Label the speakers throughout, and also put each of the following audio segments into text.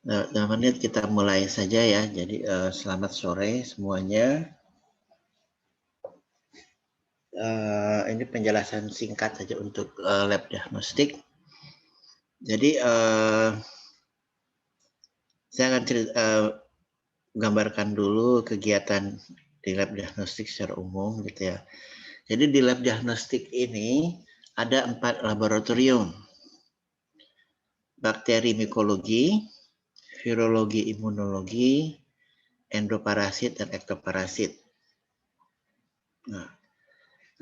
Speaker 1: Nah, menit kita mulai saja ya. Jadi selamat sore semuanya. Ini penjelasan singkat saja untuk lab diagnostik. Jadi saya akan gambarkan dulu kegiatan di lab diagnostik secara umum gitu ya. Jadi di lab diagnostik ini ada 4 laboratorium. Bakteri mikologi, virologi imunologi, endoparasit dan ektoparasit.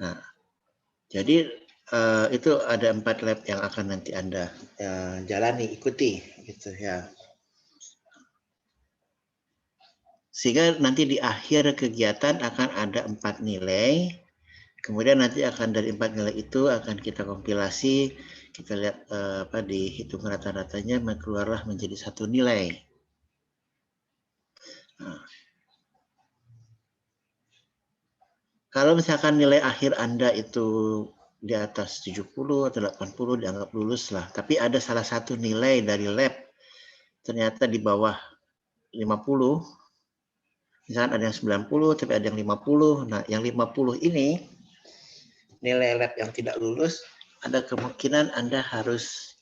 Speaker 1: Nah, jadi itu ada 4 lab yang akan nanti Anda jalani, ikuti gitu ya. Sehingga nanti di akhir kegiatan akan ada 4 nilai. Kemudian nanti akan dari 4 nilai itu akan kita kompilasi, kita lihat dihitung rata-ratanya keluarlah menjadi 1 nilai. Nah, kalau misalkan nilai akhir Anda itu di atas 70 atau 80 dianggap lulus lah. Tapi ada salah satu nilai dari lab ternyata di bawah 50, misalkan ada yang 90 tapi ada yang 50. Nah, yang 50 ini nilai lab yang tidak lulus, ada kemungkinan Anda harus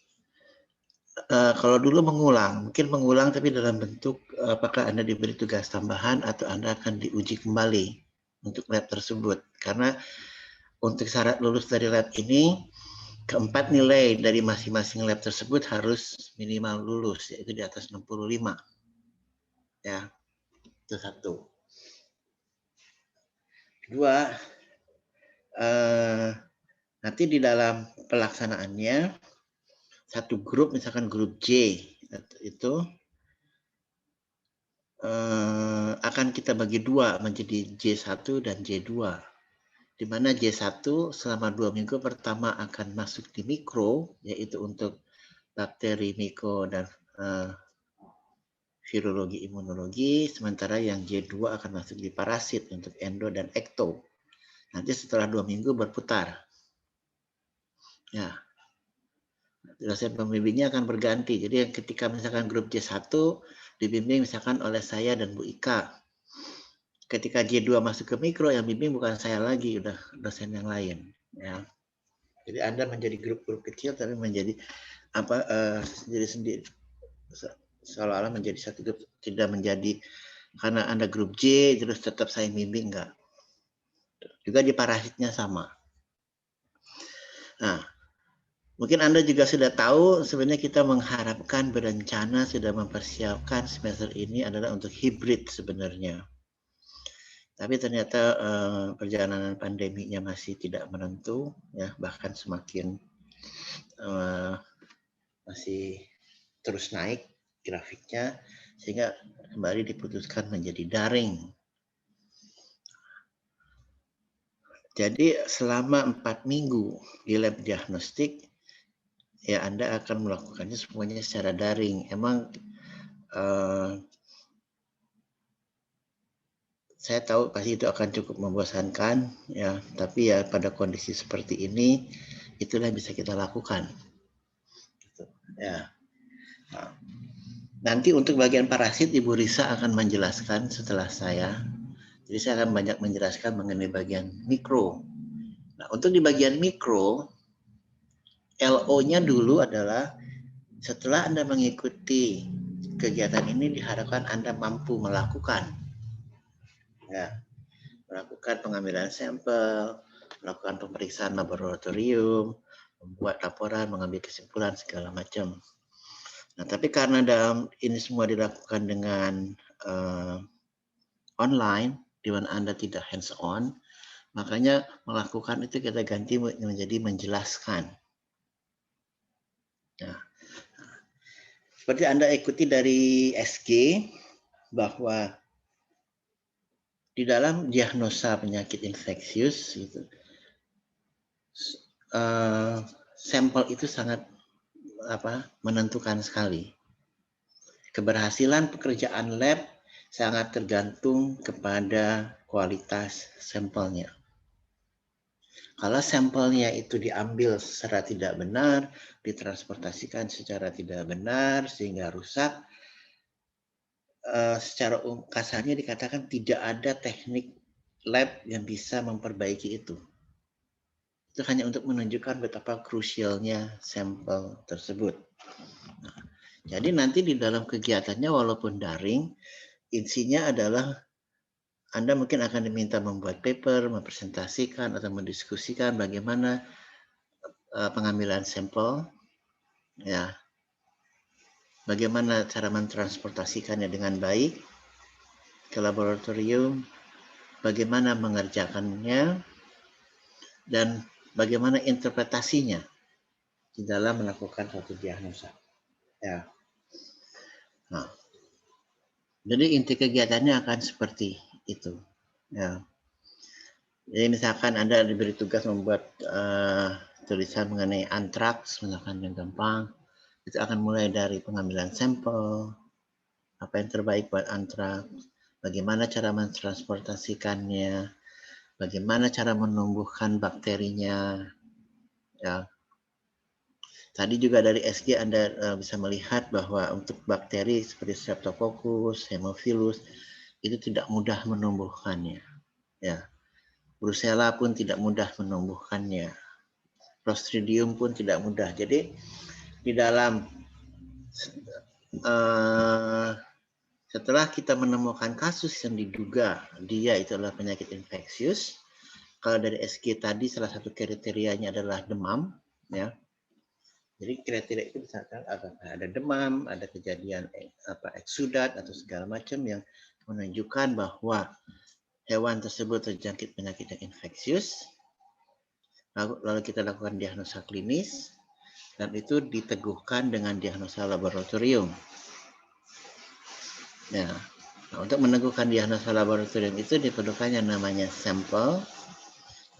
Speaker 1: kalau dulu mungkin mengulang tapi dalam bentuk apakah Anda diberi tugas tambahan atau Anda akan diuji kembali untuk lab tersebut. Karena untuk syarat lulus dari lab ini, keempat nilai dari masing-masing lab tersebut harus minimal lulus, yaitu di atas 65. Ya, itu satu. Dua, nanti di dalam pelaksanaannya, satu grup, misalkan grup J, itu akan kita bagi dua menjadi J1 dan J2. Di mana J1 selama 2 minggu pertama akan masuk di mikro, yaitu untuk bakteri, miko, dan virologi, imunologi, sementara yang J2 akan masuk di parasit untuk endo dan ekto. Nanti setelah 2 minggu berputar. Ya, dosen pembimbingnya akan berganti. Jadi ketika misalkan grup J1 dibimbing misalkan oleh saya dan Bu Ika. Ketika J2 masuk ke mikro, yang bimbing bukan saya lagi, udah dosen yang lain. Ya. Jadi Anda menjadi grup-grup kecil tapi menjadi sendiri-sendiri. Seolah-olah menjadi satu grup, tidak menjadi karena Anda grup J terus tetap saya bimbing, enggak. Juga di parasitnya sama. Nah, mungkin Anda juga sudah tahu sebenarnya kita mengharapkan berencana sudah mempersiapkan semester ini adalah untuk hibrid sebenarnya. Tapi ternyata perjalanan pandeminya masih tidak menentu, ya bahkan semakin masih terus naik grafiknya, sehingga kembali diputuskan menjadi daring. Jadi selama 4 minggu di lab diagnostik, ya Anda akan melakukannya semuanya secara daring. Emang saya tahu pasti itu akan cukup membosankan, ya. Tapi ya pada kondisi seperti ini, itulah yang bisa kita lakukan. Ya. Nah, nanti untuk bagian parasit, Ibu Risa akan menjelaskan setelah saya. Jadi saya akan banyak menjelaskan mengenai bagian mikro. Nah, untuk di bagian mikro, LO-nya dulu adalah setelah Anda mengikuti kegiatan ini diharapkan Anda mampu melakukan, ya, melakukan pengambilan sampel, melakukan pemeriksaan laboratorium, membuat laporan, mengambil kesimpulan segala macam. Nah, tapi karena ini semua dilakukan dengan online, di mana Anda tidak hands-on, makanya melakukan itu kita ganti menjadi menjelaskan. Nah, seperti Anda ikuti dari SG, bahwa di dalam diagnosa penyakit infeksius, sampel itu sangat menentukan sekali. Keberhasilan pekerjaan lab sangat tergantung kepada kualitas sampelnya. Kalau sampelnya itu diambil secara tidak benar, ditransportasikan secara tidak benar sehingga rusak, secara kasarnya dikatakan tidak ada teknik lab yang bisa memperbaiki itu. Itu hanya untuk menunjukkan betapa krusialnya sampel tersebut. Nah, jadi nanti di dalam kegiatannya walaupun daring, intinya adalah Anda mungkin akan diminta membuat paper, mempresentasikan atau mendiskusikan bagaimana pengambilan sampel, ya, bagaimana cara mentransportasikannya dengan baik ke laboratorium, bagaimana mengerjakannya, dan bagaimana interpretasinya di dalam melakukan suatu diagnosa. Ya. Nah, jadi inti kegiatannya akan seperti itu. Ya. Jadi misalkan Anda diberi tugas membuat tulisan mengenai antraks, misalkan yang gampang, itu akan mulai dari pengambilan sampel, apa yang terbaik buat antraks, bagaimana cara mentransportasikannya, bagaimana cara menumbuhkan bakterinya. Ya. Tadi juga dari SG Anda bisa melihat bahwa untuk bakteri seperti Streptococcus, Haemophilus itu tidak mudah menumbuhkannya. Ya. Brucella pun tidak mudah menumbuhkannya. Clostridium pun tidak mudah. Jadi di dalam setelah kita menemukan kasus yang diduga dia itu adalah penyakit infeksius, kalau dari SG tadi salah satu kriterianya adalah demam, ya. Jadi kriteria itu misalkan ada demam, ada kejadian eksudat atau segala macam yang menunjukkan bahwa hewan tersebut terjangkit penyakit yang infeksius. Lalu kita lakukan diagnosa klinis, dan itu diteguhkan dengan diagnosa laboratorium. Ya, nah, untuk meneguhkan diagnosa laboratorium itu diperlukan yang namanya sampel,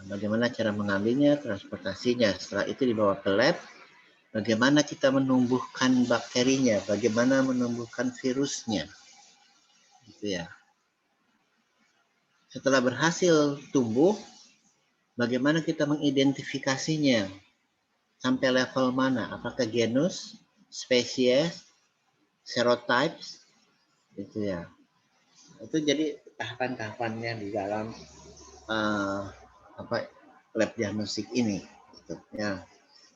Speaker 1: bagaimana cara mengambilnya, transportasinya. Setelah itu dibawa ke lab, bagaimana kita menumbuhkan bakterinya, bagaimana menumbuhkan virusnya. Gitu ya. Setelah berhasil tumbuh, bagaimana kita mengidentifikasinya? Sampai level mana? Apakah genus, spesies, serotypes? Gitu ya. Itu jadi tahapan-tahapannya di dalam lab diagnostik ini. Gitu, ya.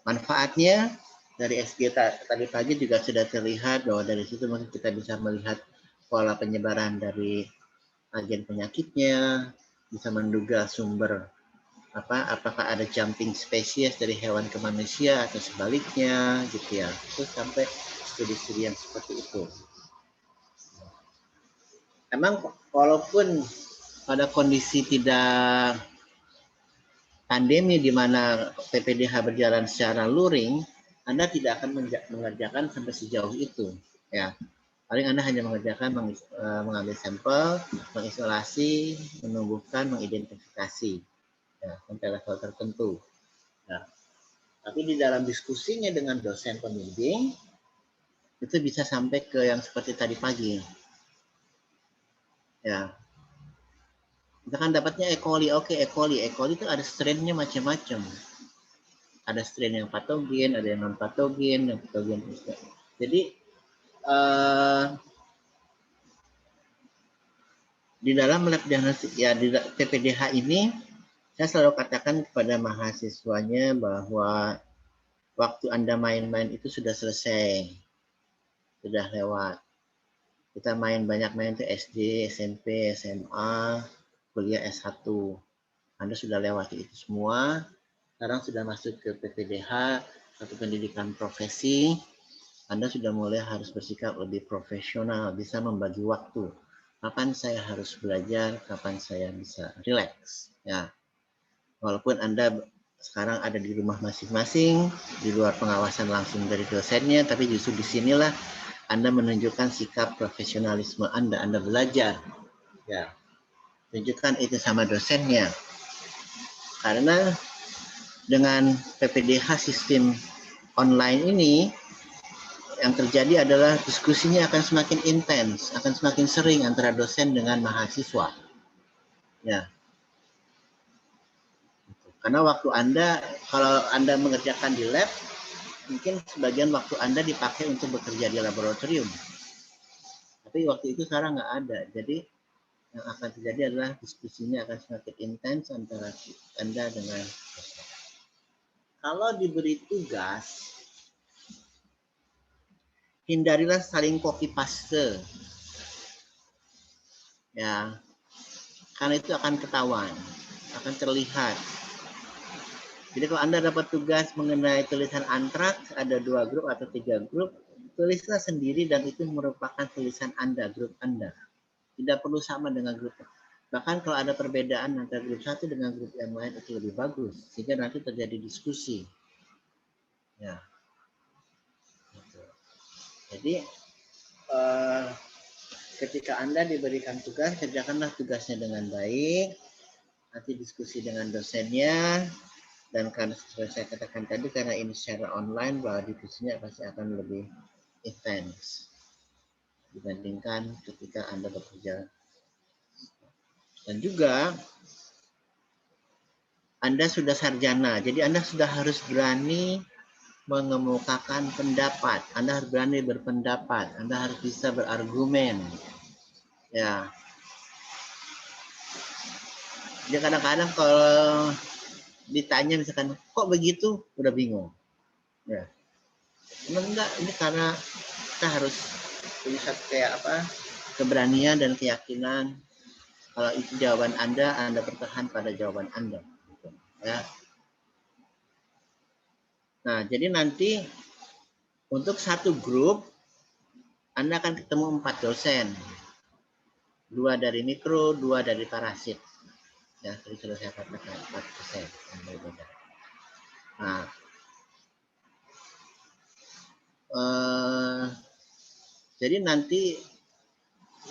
Speaker 1: Manfaatnya dari SG tadi pagi juga sudah terlihat bahwa dari situ mungkin kita bisa melihat pola penyebaran dari agen penyakitnya, bisa menduga sumber apakah ada jumping spesies dari hewan ke manusia atau sebaliknya gitu ya. Terus sampai studi-studi yang seperti itu. Emang walaupun pada kondisi tidak pandemi di mana PPDH berjalan secara luring, Anda tidak akan mengerjakan sampai sejauh itu, ya. Paling Anda hanya mengerjakan mengambil sampel, mengisolasi, menumbuhkan, mengidentifikasi, ya, sampai level tertentu. Ya. Tapi di dalam diskusinya dengan dosen pembimbing, itu bisa sampai ke yang seperti tadi pagi. Ya. Kita kan dapatnya E. coli, oke, E. coli itu ada strain-nya macam-macam. Ada strain yang patogen, ada yang non patogen, yang patogen. Jadi di dalam lab diagnostik ya di PPDH ini saya selalu katakan kepada mahasiswanya bahwa waktu Anda main-main itu sudah selesai, sudah lewat. Kita banyak main itu SD, SMP, SMA, kuliah S1. Anda sudah lewati itu semua. Sekarang sudah masuk ke PPDH, satu pendidikan profesi. Anda sudah mulai harus bersikap lebih profesional, bisa membagi waktu. Kapan saya harus belajar, kapan saya bisa rileks. Ya, walaupun Anda sekarang ada di rumah masing-masing, di luar pengawasan langsung dari dosennya, tapi justru disinilah Anda menunjukkan sikap profesionalisme Anda belajar. Ya, tunjukkan itu sama dosennya. Karena dengan PPDH sistem online ini, yang terjadi adalah diskusinya akan semakin intens, akan semakin sering antara dosen dengan mahasiswa. Ya. Karena waktu Anda, kalau Anda mengerjakan di lab, mungkin sebagian waktu Anda dipakai untuk bekerja di laboratorium. Tapi waktu itu sekarang nggak ada. Jadi yang akan terjadi adalah diskusinya akan semakin intens antara Anda dengan dosen. Kalau diberi tugas, hindarilah saling copy paste. Ya, karena itu akan ketahuan, akan terlihat. Jadi kalau Anda dapat tugas mengenai tulisan antraks, ada 2 grup atau 3 grup, tulislah sendiri dan itu merupakan tulisan Anda, grup Anda. Tidak perlu sama dengan grup. Bahkan kalau ada perbedaan antara grup satu dengan grup yang lain itu lebih bagus, sehingga nanti terjadi diskusi. Ya. Gitu. Jadi ketika Anda diberikan tugas, kerjakanlah tugasnya dengan baik, nanti diskusi dengan dosennya, dan karena seperti saya katakan tadi, karena ini secara online, bahwa diskusinya pasti akan lebih intens dibandingkan ketika Anda bekerja. Dan juga Anda sudah sarjana, jadi Anda sudah harus berani mengemukakan pendapat. Anda harus berani berpendapat, Anda harus bisa berargumen. Ya. Jadi kadang-kadang kalau ditanya misalkan kok begitu, udah bingung. Ya. Enggak, ini karena kita harus punya kayak apa? Keberanian dan keyakinan. Kalau itu jawaban Anda bertahan pada jawaban Anda. Gitu. Ya. Nah, jadi nanti untuk satu grup Anda akan ketemu 4 dosen. 2 dari mikro, 2 dari parasit. Ya, tadi sudah saya katakan 4 dosen. Nah, jadi nanti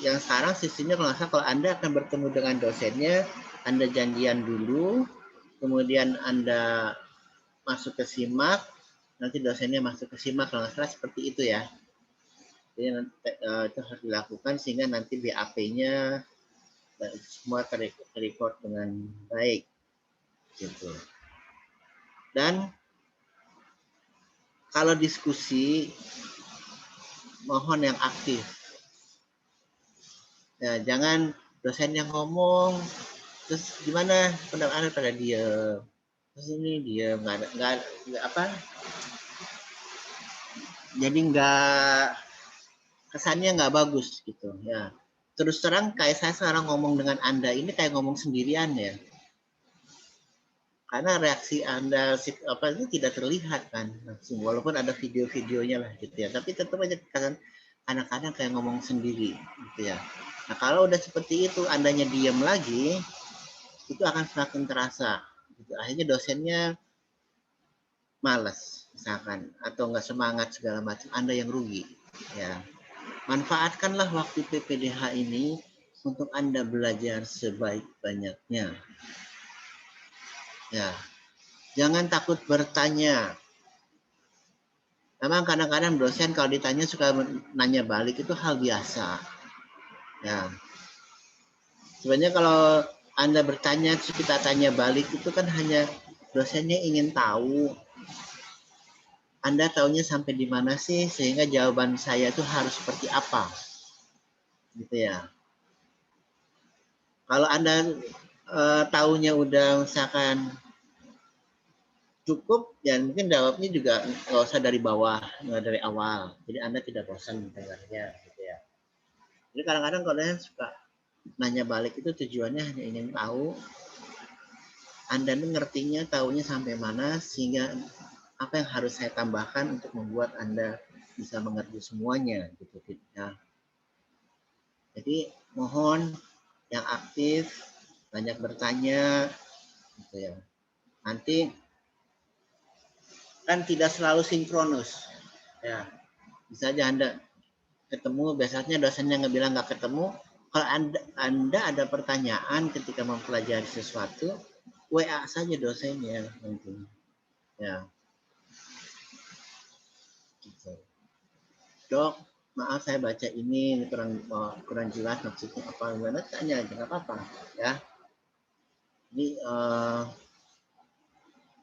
Speaker 1: yang sekarang sistemnya kalau Anda akan bertemu dengan dosennya, Anda janjian dulu, kemudian Anda masuk ke simak, nanti dosennya masuk ke simak, kalau nggak salah seperti itu ya. Jadi itu harus dilakukan sehingga nanti BAP-nya semua terrecord dengan baik, gitu. Dan kalau diskusi, mohon yang aktif. Ya, jangan dosen yang ngomong, terus gimana pendapat Anda pada dia, terus ini dia nggak apa, jadi nggak kesannya nggak bagus gitu ya. Terus terang kayak saya sekarang ngomong dengan Anda ini kayak ngomong sendirian ya, karena reaksi Anda apa itu tidak terlihat kan langsung, walaupun ada video-videonya lah gitu ya, tapi tetap aja kadang-kadang kayak ngomong sendiri gitu ya. Nah kalau udah seperti itu Andanya diam lagi, itu akan semakin terasa gitu. Akhirnya dosennya malas misalkan atau nggak semangat segala macam, Anda yang rugi ya. Manfaatkanlah waktu PPDH ini untuk Anda belajar sebaik-banyaknya ya. Jangan takut bertanya. Memang kadang-kadang dosen kalau ditanya suka nanya balik, itu hal biasa ya. Sebenarnya kalau Anda bertanya terus kita tanya balik, itu kan hanya dosennya ingin tahu Anda taunya sampai di mana sih, sehingga jawaban saya itu harus seperti apa, gitu ya. Kalau Anda taunya udah misalkan cukup, ya mungkin jawabnya juga nggak usah dari bawah, nggak dari awal. Jadi Anda tidak bosan mendengarnya, gitu ya. Jadi kadang-kadang kalau Anda suka nanya balik itu tujuannya hanya ingin tahu Anda ngertinya, taunya sampai mana, sehingga apa yang harus saya tambahkan untuk membuat Anda bisa mengerti semuanya gitu ya. Jadi mohon yang aktif, banyak bertanya gitu ya. Nanti kan tidak selalu sinkronus ya. Bisa aja Anda ketemu, biasanya dosennya ngebilang nggak ketemu. Kalau anda ada pertanyaan ketika mempelajari sesuatu, WA saja dosennya mungkin ya. Gitu. Dok, maaf saya baca ini kurang jelas maksudnya apa, gimana, tanya aja nggak apa-apa ya. Jadi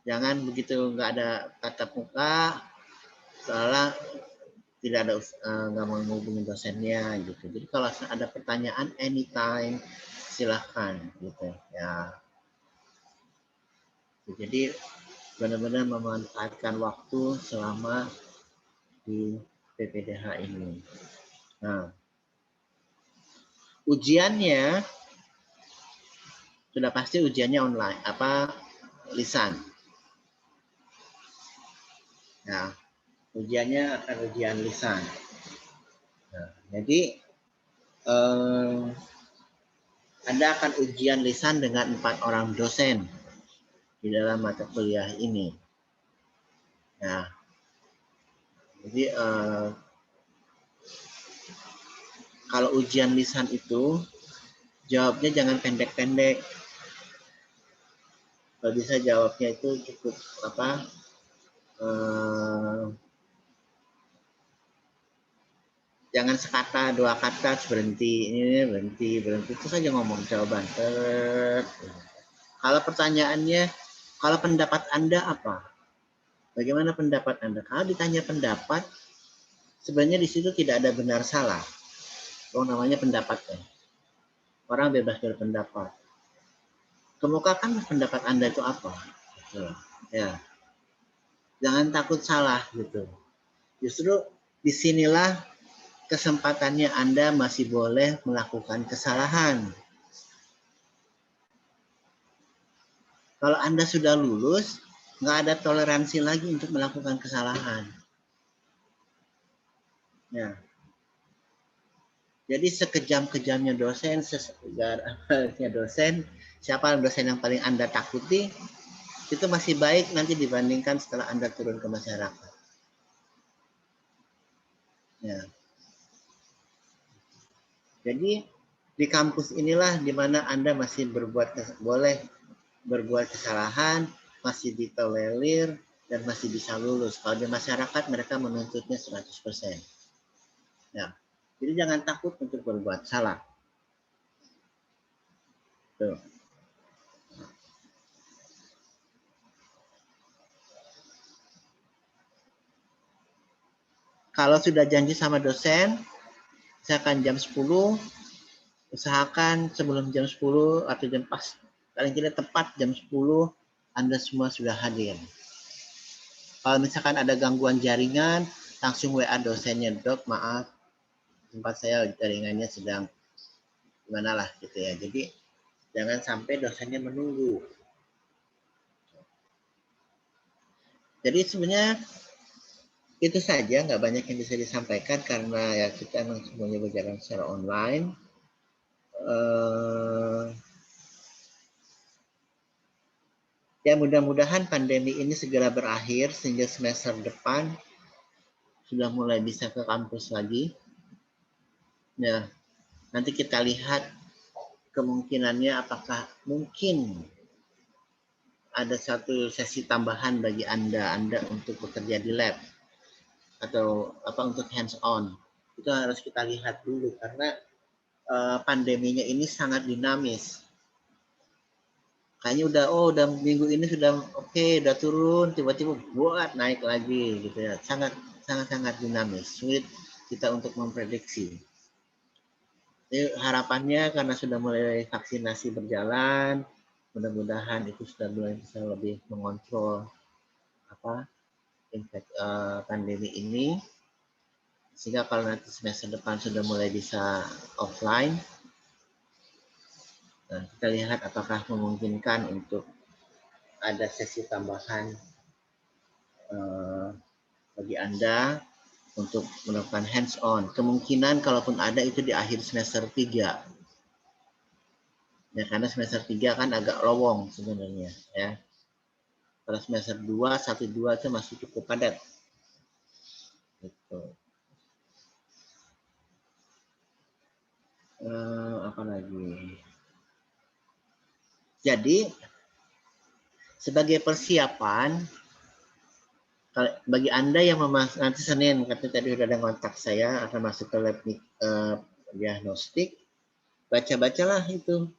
Speaker 1: jangan begitu nggak ada tatap muka, soalnya tidak ada nggak mau menghubungi dosennya gitu. Jadi kalau ada pertanyaan anytime silahkan gitu ya. Jadi benar-benar memanfaatkan waktu selama di PPDH ini. Nah, ujiannya sudah pasti ujiannya online, lisan. Nah, ujiannya akan ujian lisan. Nah, jadi Anda akan ujian lisan dengan 4 orang dosen di dalam mata kuliah ini. Nah, jadi kalau ujian lisan itu jawabnya jangan pendek-pendek. Kalau bisa jawabnya itu cukup jangan sekata, 2 kata, berhenti, ini berhenti, itu saja ngomong jawaban. Kalau pertanyaannya, kalau pendapat Anda apa? Bagaimana pendapat Anda? Kalau ditanya pendapat, sebenarnya di situ tidak ada benar salah. Namanya pendapat ya. Orang bebas berpendapat. Kemukakan pendapat Anda itu apa? Gitu. Ya. Jangan takut salah gitu. Justru disinilah kesempatannya Anda masih boleh melakukan kesalahan. Kalau Anda sudah lulus, nggak ada toleransi lagi untuk melakukan kesalahan. Ya. Jadi sekejam-kejamnya dosen, sesegarnya dosen, siapa dosen yang paling Anda takuti, itu masih baik nanti dibandingkan setelah Anda turun ke masyarakat. Ya. Jadi di kampus inilah di mana Anda masih boleh berbuat kesalahan, masih ditolerir, dan masih bisa lulus. Kalau di masyarakat mereka menuntutnya 100%. Ya. Jadi jangan takut untuk berbuat salah. Tuh. Kalau sudah janji sama dosen, misalkan jam 10, usahakan sebelum jam 10 atau jam pas, paling tidak tepat jam 10, Anda semua sudah hadir. Kalau misalkan ada gangguan jaringan, langsung WA dosennya, Dok, maaf, tempat saya jaringannya sedang gimana lah gitu ya. Jadi jangan sampai dosennya menunggu. Jadi sebenarnya itu saja, nggak banyak yang bisa disampaikan karena ya kita memang semuanya berjalan secara online. Ya mudah-mudahan pandemi ini segera berakhir sehingga semester depan sudah mulai bisa ke kampus lagi. Nah, nanti kita lihat kemungkinannya apakah mungkin ada satu sesi tambahan bagi Anda untuk bekerja di lab atau untuk hands on. Itu harus kita lihat dulu karena pandeminya ini sangat dinamis. Kayaknya udah minggu ini sudah oke, udah turun, tiba-tiba buat naik lagi gitu ya. Sangat dinamis, sulit kita untuk memprediksi. Jadi harapannya karena sudah mulai vaksinasi berjalan, mudah-mudahan itu sudah mulai bisa lebih mengontrol pandemi ini, sehingga kalau nanti semester depan sudah mulai bisa offline, nah, kita lihat apakah memungkinkan untuk ada sesi tambahan bagi Anda untuk melakukan hands on. Kemungkinan kalaupun ada itu di akhir semester 3. Ya, karena semester 3 kan agak lowong sebenarnya ya. Kalau semester 2, 1, 2 itu masih cukup padat. Gitu. Apa lagi? Jadi sebagai persiapan bagi Anda yang nanti Senin, katanya tadi sudah ada kontak saya akan masuk ke lab diagnostik, baca-bacalah itu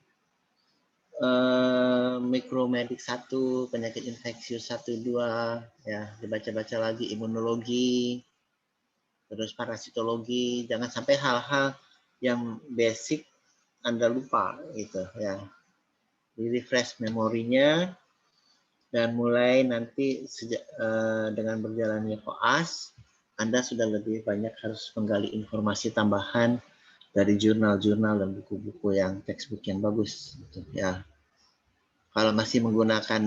Speaker 1: mikromedik 1, penyakit infeksius 1, 2, ya dibaca-baca lagi imunologi, terus parasitologi, jangan sampai hal-hal yang basic Anda lupa gitu ya. Di refresh memorinya dan mulai nanti dengan berjalannya koas, Anda sudah lebih banyak harus menggali informasi tambahan dari jurnal-jurnal dan buku-buku yang textbook yang bagus gitu ya. Kalau masih menggunakan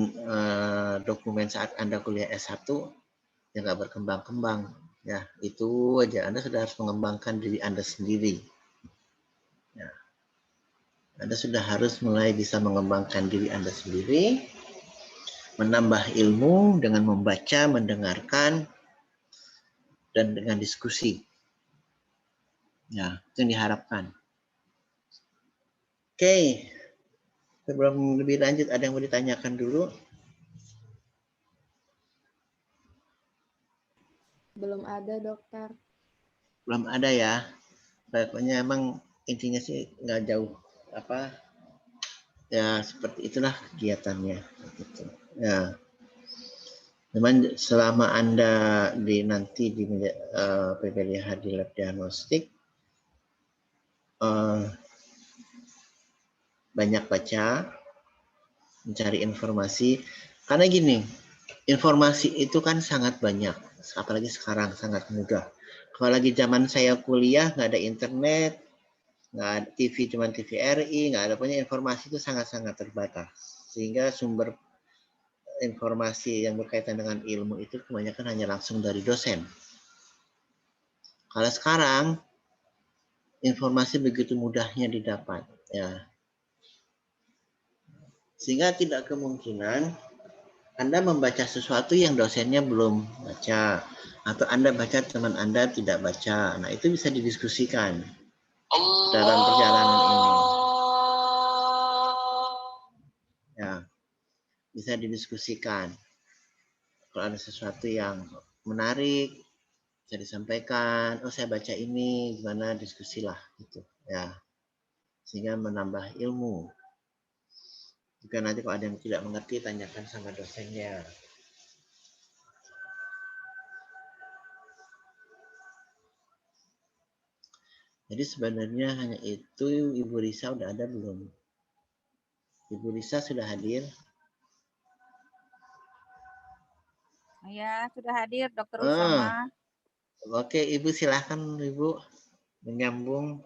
Speaker 1: dokumen saat Anda kuliah S1 ya nggak berkembang-kembang ya, itu aja Anda sudah harus mengembangkan diri Anda sendiri ya. Anda sudah harus mulai bisa mengembangkan diri Anda sendiri, menambah ilmu dengan membaca, mendengarkan, dan dengan diskusi ya, itu yang diharapkan. Oke, sebelum lebih lanjut ada yang mau ditanyakan dulu?
Speaker 2: Belum ada, dokter.
Speaker 1: Belum ada ya. Pokoknya emang intinya sih nggak jauh apa ya, seperti itulah kegiatannya gitu. Ya. Cuman selama Anda nanti di PPDH di lab diagnostik banyak baca, mencari informasi, karena gini, informasi itu kan sangat banyak, apalagi sekarang sangat mudah. Kalau lagi zaman saya kuliah nggak ada internet, nggak ada TV, cuma TVRI, nggak ada, punya informasi itu sangat-sangat terbatas, sehingga sumber informasi yang berkaitan dengan ilmu itu kebanyakan hanya langsung dari dosen. Kalau sekarang informasi begitu mudahnya didapat, ya, sehingga tidak kemungkinan Anda membaca sesuatu yang dosennya belum baca, atau Anda baca teman Anda tidak baca. Nah, itu bisa didiskusikan dalam perjalanan ini. Ya, bisa didiskusikan. Kalau ada sesuatu yang menarik, bisa disampaikan. Oh, saya baca ini, gimana, diskusilah gitu. Ya, sehingga menambah ilmu. Jika nanti kalau ada yang tidak mengerti, tanyakan sama dosennya. Jadi sebenarnya hanya itu. Ibu Risa udah ada belum? Ibu Risa sudah hadir?
Speaker 3: Ya, sudah hadir Dokter Usama.
Speaker 1: Oke, Ibu silahkan Ibu menyambung.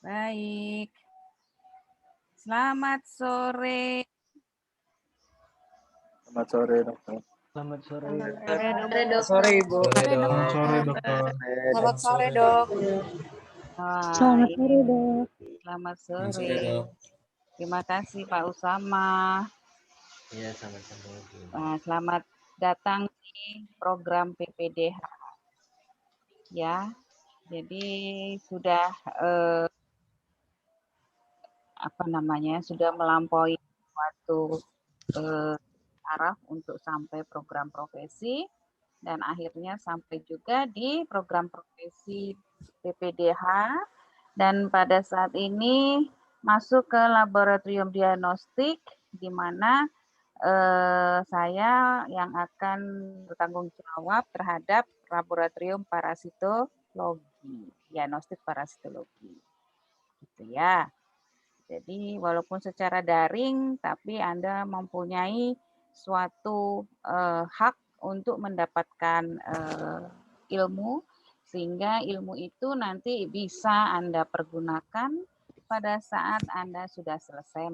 Speaker 3: Baik. Selamat sore.
Speaker 4: Selamat sore, dokter.
Speaker 5: Selamat sore.
Speaker 2: Selamat sore, Ibu.
Speaker 5: Selamat sore, dokter.
Speaker 2: Selamat sore, Dok.
Speaker 3: Selamat sore, Dok. Selamat sore. Terima kasih Pak Usama.
Speaker 1: Iya, sama-sama.
Speaker 3: Selamat datang di program PPDH. Ya, jadi sudah sudah melampaui suatu arah untuk sampai program profesi, dan akhirnya sampai juga di program profesi PPDH, dan pada saat ini masuk ke laboratorium diagnostik, di mana saya yang akan bertanggung jawab terhadap laboratorium parasitologi, diagnostik parasitologi, gitu ya. Jadi walaupun secara daring, tapi Anda mempunyai suatu hak untuk mendapatkan ilmu, sehingga ilmu itu nanti bisa Anda pergunakan pada saat Anda sudah selesai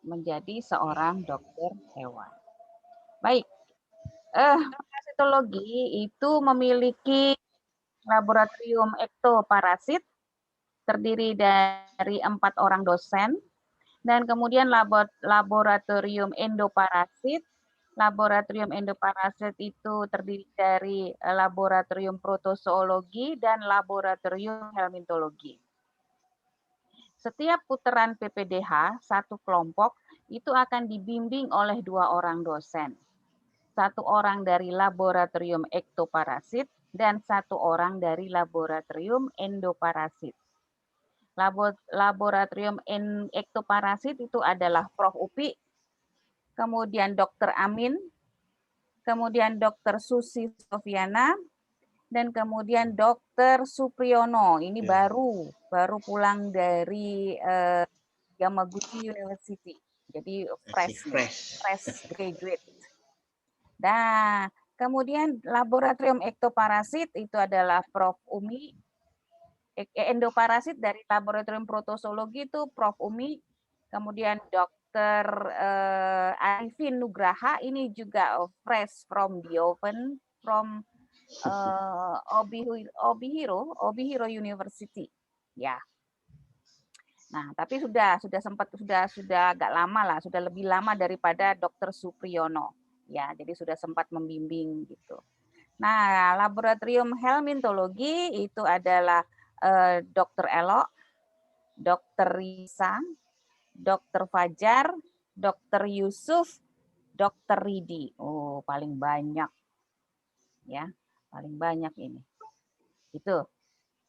Speaker 3: menjadi seorang dokter hewan. Baik, parasitologi itu memiliki laboratorium ektoparasit, terdiri dari 4 orang dosen, dan kemudian laboratorium endoparasit. Laboratorium endoparasit itu terdiri dari laboratorium protozoologi dan laboratorium helmintologi. Setiap putaran PPDH, satu kelompok, itu akan dibimbing oleh 2 orang dosen. 1 orang dari laboratorium ektoparasit dan 1 orang dari laboratorium endoparasit. Laboratorium ektoparasit itu adalah Prof. Upi, kemudian Dr. Amin, kemudian Dr. Susi Sofiana, dan kemudian Dr. Supriyono. Ini baru pulang dari Yamaguchi University. Jadi fresh graduate. Nah, kemudian laboratorium ektoparasit itu adalah Prof. Umi. Endoparasit dari laboratorium protozoologi itu Prof. Umi. Kemudian Dr. Arifin Nugraha, ini juga fresh from the oven, from Obihiro University. Ya. Nah, tapi sudah agak lama lah, sudah lebih lama daripada Dr. Supriyono. Ya, jadi sudah sempat membimbing gitu. Nah, laboratorium helmintologi itu adalah Dr. Elo, Dr. Risa, Dr. Fajar, Dr. Yusuf, Dr. Ridi. Oh, paling banyak. Ya, paling banyak ini. Itu.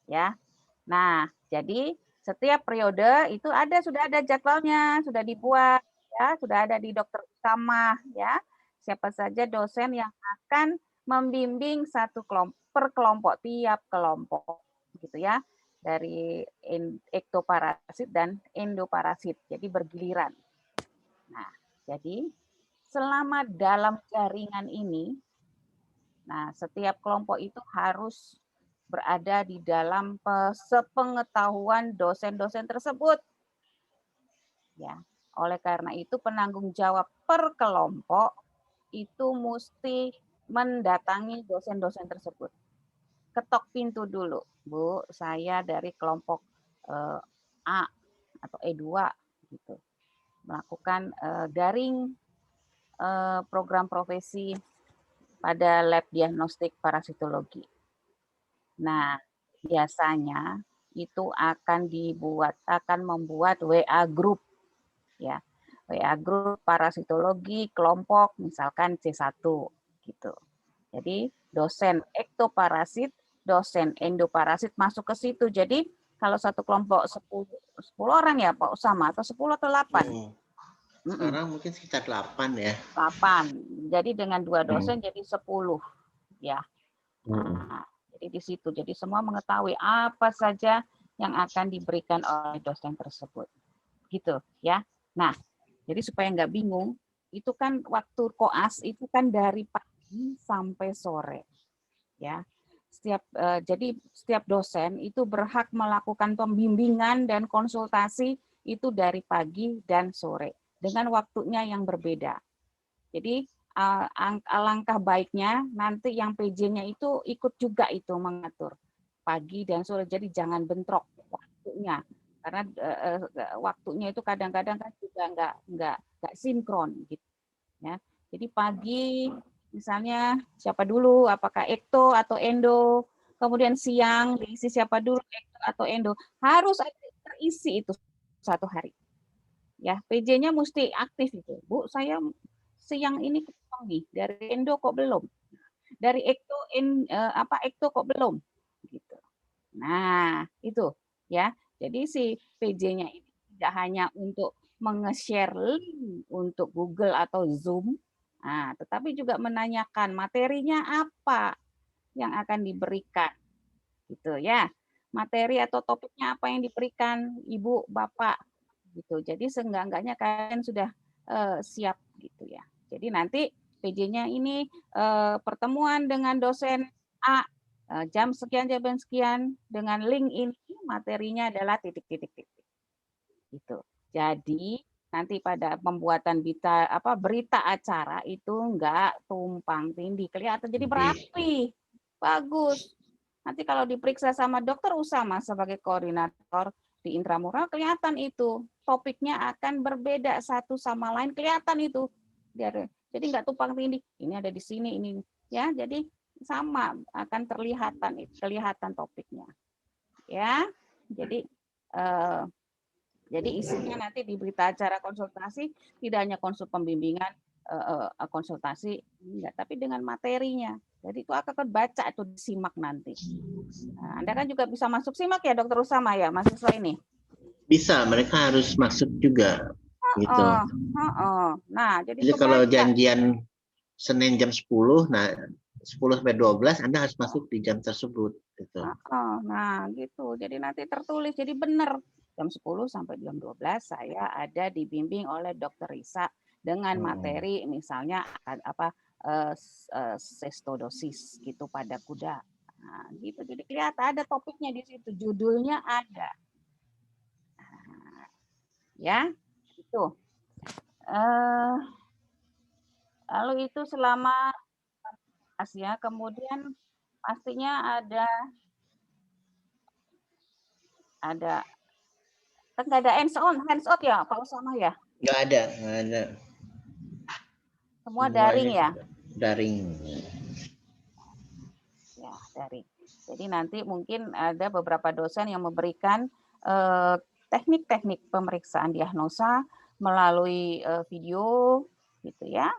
Speaker 3: Ya. Nah, jadi setiap periode itu sudah ada jadwalnya, sudah dibuat, ya, sudah ada di Dokter Utama, ya. Siapa saja dosen yang akan membimbing satu per kelompok, tiap kelompok, gitu ya, dari ektoparasit dan endoparasit, jadi bergiliran. Nah, jadi selama dalam jaringan ini, nah setiap kelompok itu harus berada di dalam sepengetahuan dosen-dosen tersebut. Ya, oleh karena itu penanggung jawab per kelompok itu mesti mendatangi dosen-dosen tersebut. Ketok pintu dulu, Bu, saya dari kelompok A atau E2 gitu. Melakukan daring program profesi pada lab diagnostik parasitologi. Nah, biasanya itu akan membuat WA group, ya, WA group parasitologi kelompok misalkan C1 gitu. Jadi dosen ektoparasit, dosen endoparasit masuk ke situ. Jadi kalau satu kelompok 10 orang ya Pak Usama, atau 10 atau 8?
Speaker 1: Sekarang mungkin sekitar 8 ya.
Speaker 3: 8. Jadi dengan 2 dosen jadi 10 ya. Nah, jadi di situ. Jadi semua mengetahui apa saja yang akan diberikan oleh dosen tersebut. Gitu ya. Nah, jadi supaya nggak bingung, itu kan waktu koas itu kan dari pagi sampai sore. Ya. Jadi setiap dosen itu berhak melakukan pembimbingan dan konsultasi itu dari pagi dan sore dengan waktunya yang berbeda. Jadi alangkah baiknya nanti yang PJ-nya itu ikut juga itu mengatur pagi dan sore. Jadi jangan bentrok waktunya karena waktunya itu kadang-kadang kan juga nggak sinkron gitu ya. Jadi pagi misalnya siapa dulu, apakah ekto atau endo, kemudian siang diisi siapa dulu, ekto atau endo, harus terisi itu satu hari. Ya, PJ-nya mesti aktif itu. Bu, saya siang ini kosong nih, dari endo kok belum, dari ekto ekto kok belum, gitu. Nah itu ya. Jadi si PJ-nya ini tidak hanya untuk menge-share link untuk Google atau Zoom, nah, tetapi juga menanyakan materinya apa yang akan diberikan, gitu ya. Materi atau topiknya apa yang diberikan Ibu, Bapak, gitu. Jadi seenggak-enggaknya kalian sudah siap gitu ya. Jadi nanti PJ-nya ini pertemuan dengan dosen A jam sekian dengan link ini materinya adalah titik-titik. Gitu. Jadi nanti pada pembuatan berita acara itu enggak tumpang tindih, kelihatan jadi berapi. Bagus. Nanti kalau diperiksa sama Dokter Usama sebagai koordinator di intramural kelihatan itu topiknya akan berbeda satu sama lain, kelihatan itu. Jadi enggak tumpang tindih. Ini ada di sini ini ya. Jadi sama akan kelihatan topiknya. Ya. Jadi isinya nanti di berita acara konsultasi tidak hanya pembimbingan konsultasi enggak, tapi dengan materinya. Jadi itu akan baca itu disimak nanti. Nah, Anda kan juga bisa masuk simak ya Dokter Usama ya mahasiswa ini.
Speaker 1: Bisa, mereka harus masuk juga gitu.
Speaker 3: Nah, jadi
Speaker 1: kalau janjian Senin jam 10, nah 10 sampai 12 Anda harus masuk di jam tersebut gitu.
Speaker 3: Nah, gitu. Jadi nanti tertulis, jadi benar jam 10 sampai jam 12 saya ada dibimbing oleh Dokter Risa dengan materi misalnya sistodosis gitu pada kuda. Nah, gitu. Jadi kelihatan ada topiknya di situ, judulnya ada. Nah, ya, itu. Lalu itu selama ya, kemudian pastinya ada kan nggak ada hands on ya Pak Usama ya?
Speaker 1: Nggak ada.
Speaker 3: Semua daring ya?
Speaker 1: Daring.
Speaker 3: Ya, daring. Jadi nanti mungkin ada beberapa dosen yang memberikan teknik-teknik pemeriksaan diagnosa melalui video gitu ya,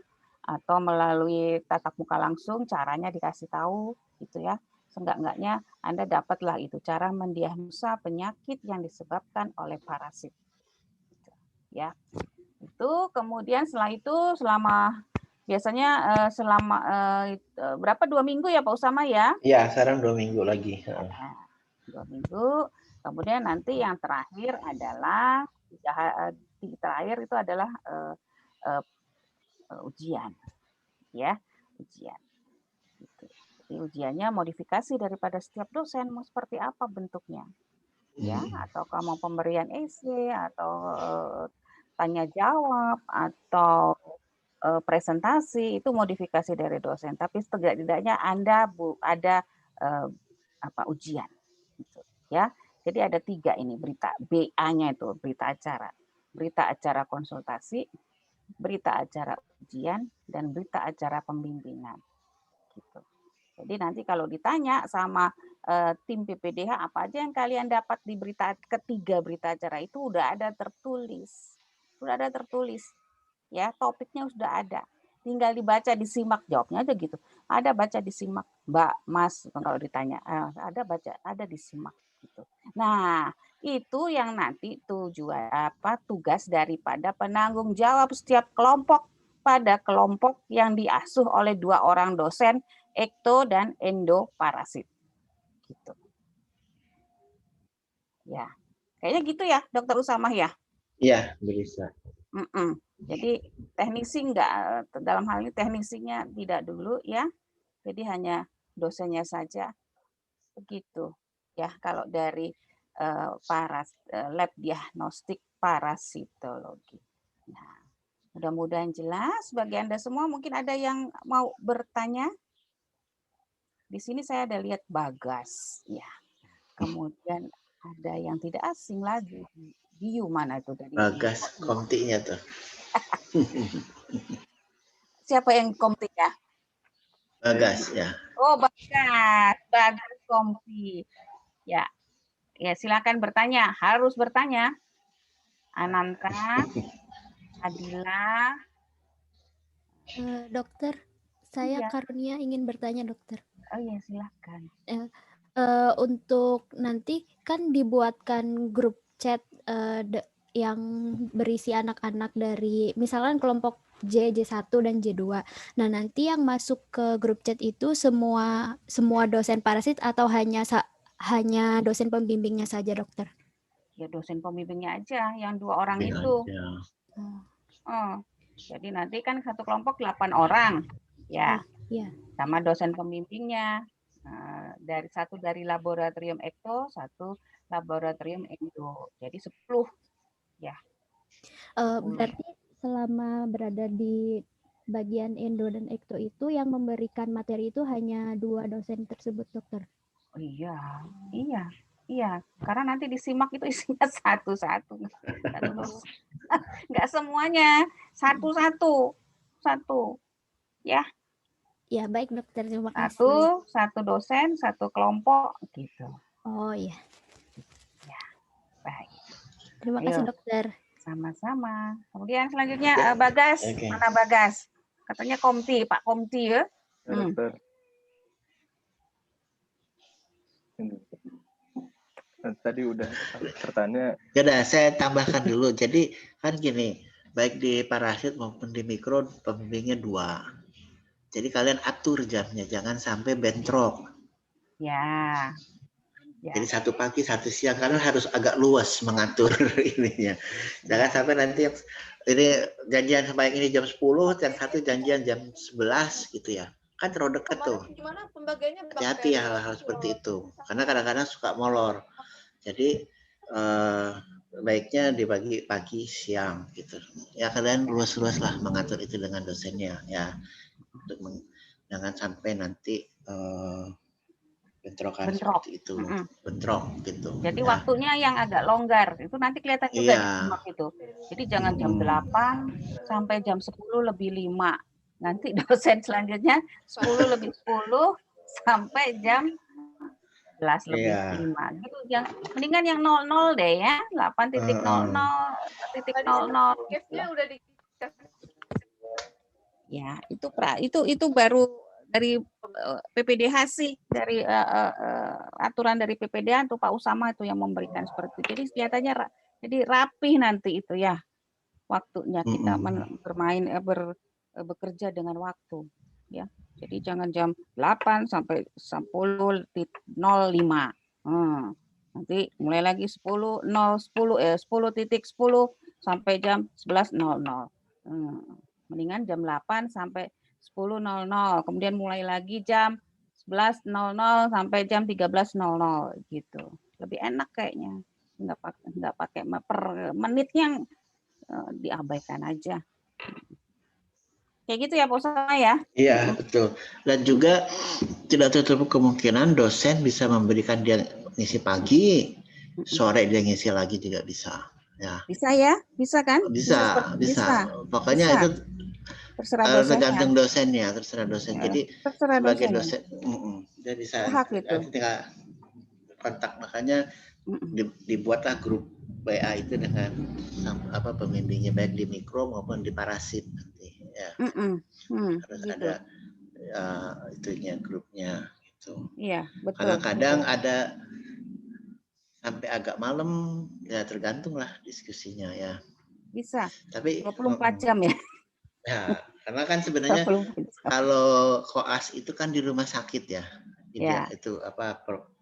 Speaker 3: atau melalui tatap muka langsung, caranya dikasih tahu gitu ya. Seenggak-enggaknya Anda dapatlah itu cara mendiagnosa penyakit yang disebabkan oleh parasit. Gitu, ya. Itu kemudian setelah itu biasanya selama berapa 2 minggu ya Pak Usama ya?
Speaker 1: Iya, sekarang 2 minggu lagi.
Speaker 3: 2 minggu. Kemudian nanti yang terakhir adalah itu adalah ujian, ya ujian. Gitu. Jadi ujiannya modifikasi daripada setiap dosen mau seperti apa bentuknya, ya atau mau pemberian esai atau tanya jawab atau presentasi itu modifikasi dari dosen. Tapi setidaknya Anda ada ujian, gitu, ya. Jadi ada 3 ini berita BA-nya itu berita acara konsultasi, berita acara ujian, dan berita acara pembimbingan. Gitu. Jadi nanti kalau ditanya sama tim PPDH apa aja yang kalian dapat di ketiga berita acara itu udah ada tertulis, ya topiknya sudah ada. Tinggal dibaca, disimak, jawabnya aja gitu. Ada baca disimak, Mbak, Mas, kalau ditanya, ada disimak gitu. Nah, itu yang nanti tugas daripada penanggung jawab setiap kelompok pada kelompok yang diasuh oleh 2 orang dosen ekto dan endoparasit. Gitu. Ya. Kayaknya gitu ya, Dokter Usamah ya?
Speaker 1: Iya, bisa.
Speaker 3: Jadi teknisi enggak, dalam hal ini teknisinya tidak dulu ya. Jadi hanya dosennya saja. Begitu. Ya, kalau dari lab diagnostik parasitologi. Nah, mudah-mudahan jelas bagi Anda semua. Mungkin ada yang mau bertanya? Di sini saya ada lihat Bagas, ya. Kemudian ada yang tidak asing lagi. Diu mana itu dari
Speaker 1: Bagas komtinya tuh.
Speaker 3: Siapa yang komtinya?
Speaker 1: Bagas ya.
Speaker 3: Oh, Bagas komti. Ya. Ya, silakan bertanya, harus bertanya. Ananta, Adila.
Speaker 4: Dokter, saya
Speaker 3: Iya.
Speaker 4: Karunia ingin bertanya, dokter.
Speaker 3: Oh iya, silakan.
Speaker 4: Untuk nanti kan dibuatkan grup chat yang berisi anak-anak dari misalkan kelompok J1 dan J2. Nah, nanti yang masuk ke grup chat itu semua dosen parasit atau hanya dosen pembimbingnya saja, dokter?
Speaker 3: Ya, dosen pembimbingnya aja, yang 2 orang itu. Jadi nanti kan satu kelompok 8 orang, ya.
Speaker 4: Iya.
Speaker 3: Sama dosen pembimbingnya. Satu dari laboratorium ekto, satu laboratorium endo. Jadi 10, ya.
Speaker 4: Berarti selama berada di bagian endo dan ekto itu yang memberikan materi itu hanya 2 dosen tersebut, dokter?
Speaker 3: Oh, iya. Karena nanti disimak itu isinya satu-satu. Nggak semuanya, satu-satu. Ya.
Speaker 4: Ya, baik dokter, terima kasih.
Speaker 3: Satu dosen, satu kelompok gitu.
Speaker 4: Oh iya.
Speaker 3: Ya, baik.
Speaker 4: Terima kasih dokter.
Speaker 3: Sama-sama. Kemudian selanjutnya Bagas, mana Bagas? Katanya Komti, Pak Komti ya.
Speaker 5: Dokter. Tadi udah pertanyaan.
Speaker 1: Ya udah, saya tambahkan dulu. Jadi kan gini, baik di parasit maupun di mikro pembimbingnya 2. Jadi kalian atur jamnya, jangan sampai bentrok.
Speaker 3: Ya. Ya.
Speaker 1: Jadi satu pagi, satu siang, kalian harus agak luas mengatur ininya. Jangan sampai nanti ini janjian sama yang ini jam 10, yang satu janjian jam 11 gitu ya. Kan terlalu dekat tuh.
Speaker 2: Gimana pembagiannya?
Speaker 1: Hati-hati ya hal-hal seperti itu. Karena kadang-kadang suka molor. Jadi baiknya dibagi pagi, siang gitu. Ya kalian luas-luas lah mengatur itu dengan dosennya ya. Jangan sampai nanti bentrokan seperti itu, bentrok gitu.
Speaker 3: Jadi waktunya yang agak longgar, itu nanti kelihatan juga di simak itu. Jadi jangan jam 8 sampai jam 10 lebih 5. Nanti dosen selanjutnya 10 lebih 10 sampai jam 11 lebih 5. Gitu. Mendingan yang 00 deh ya, 8.00, 0.00.
Speaker 2: Udah di
Speaker 3: Ya, itu baru dari PPDH sih, dari aturan dari PPDH untuk Pak Usama itu yang memberikan seperti itu. Jadi kelihatannya jadi rapih nanti itu ya waktunya kita bermain bekerja dengan waktu ya. Jadi jangan jam 8 sampai 10.05. Nanti mulai lagi 10.10 sampai jam 11.00. Mendingan jam 8 sampai 10.00, kemudian mulai lagi jam 11.00 sampai jam 13.00 gitu. Lebih enak kayaknya. Nggak pakai per menitnya, diabaikan aja. Kayak gitu ya Pak Usama ya?
Speaker 1: Iya, betul. Dan juga tidak tertutup kemungkinan dosen bisa memberikan dia ngisi pagi, sore dia ngisi lagi juga bisa. Ya.
Speaker 3: Bisa ya? Bisa kan?
Speaker 1: Bisa. Pokoknya bisa. Itu tergantung dosennya, terserah dosen. Ya, jadi sebagai dosen, dia bisa tinggal kontak, makanya dibuatlah grup WA itu dengan pembimbingnya baik di mikro maupun di parasit nanti. Ya. Harus gitu. Ada itunya grupnya gitu.
Speaker 3: Iya, betul.
Speaker 1: Kadang-kadang ada sampai agak malam, ya tergantung lah diskusinya ya.
Speaker 3: Bisa.
Speaker 1: Tapi
Speaker 3: 24 jam ya.
Speaker 1: Ya, karena kan sebenarnya kalau koas itu kan di rumah sakit ya. Itu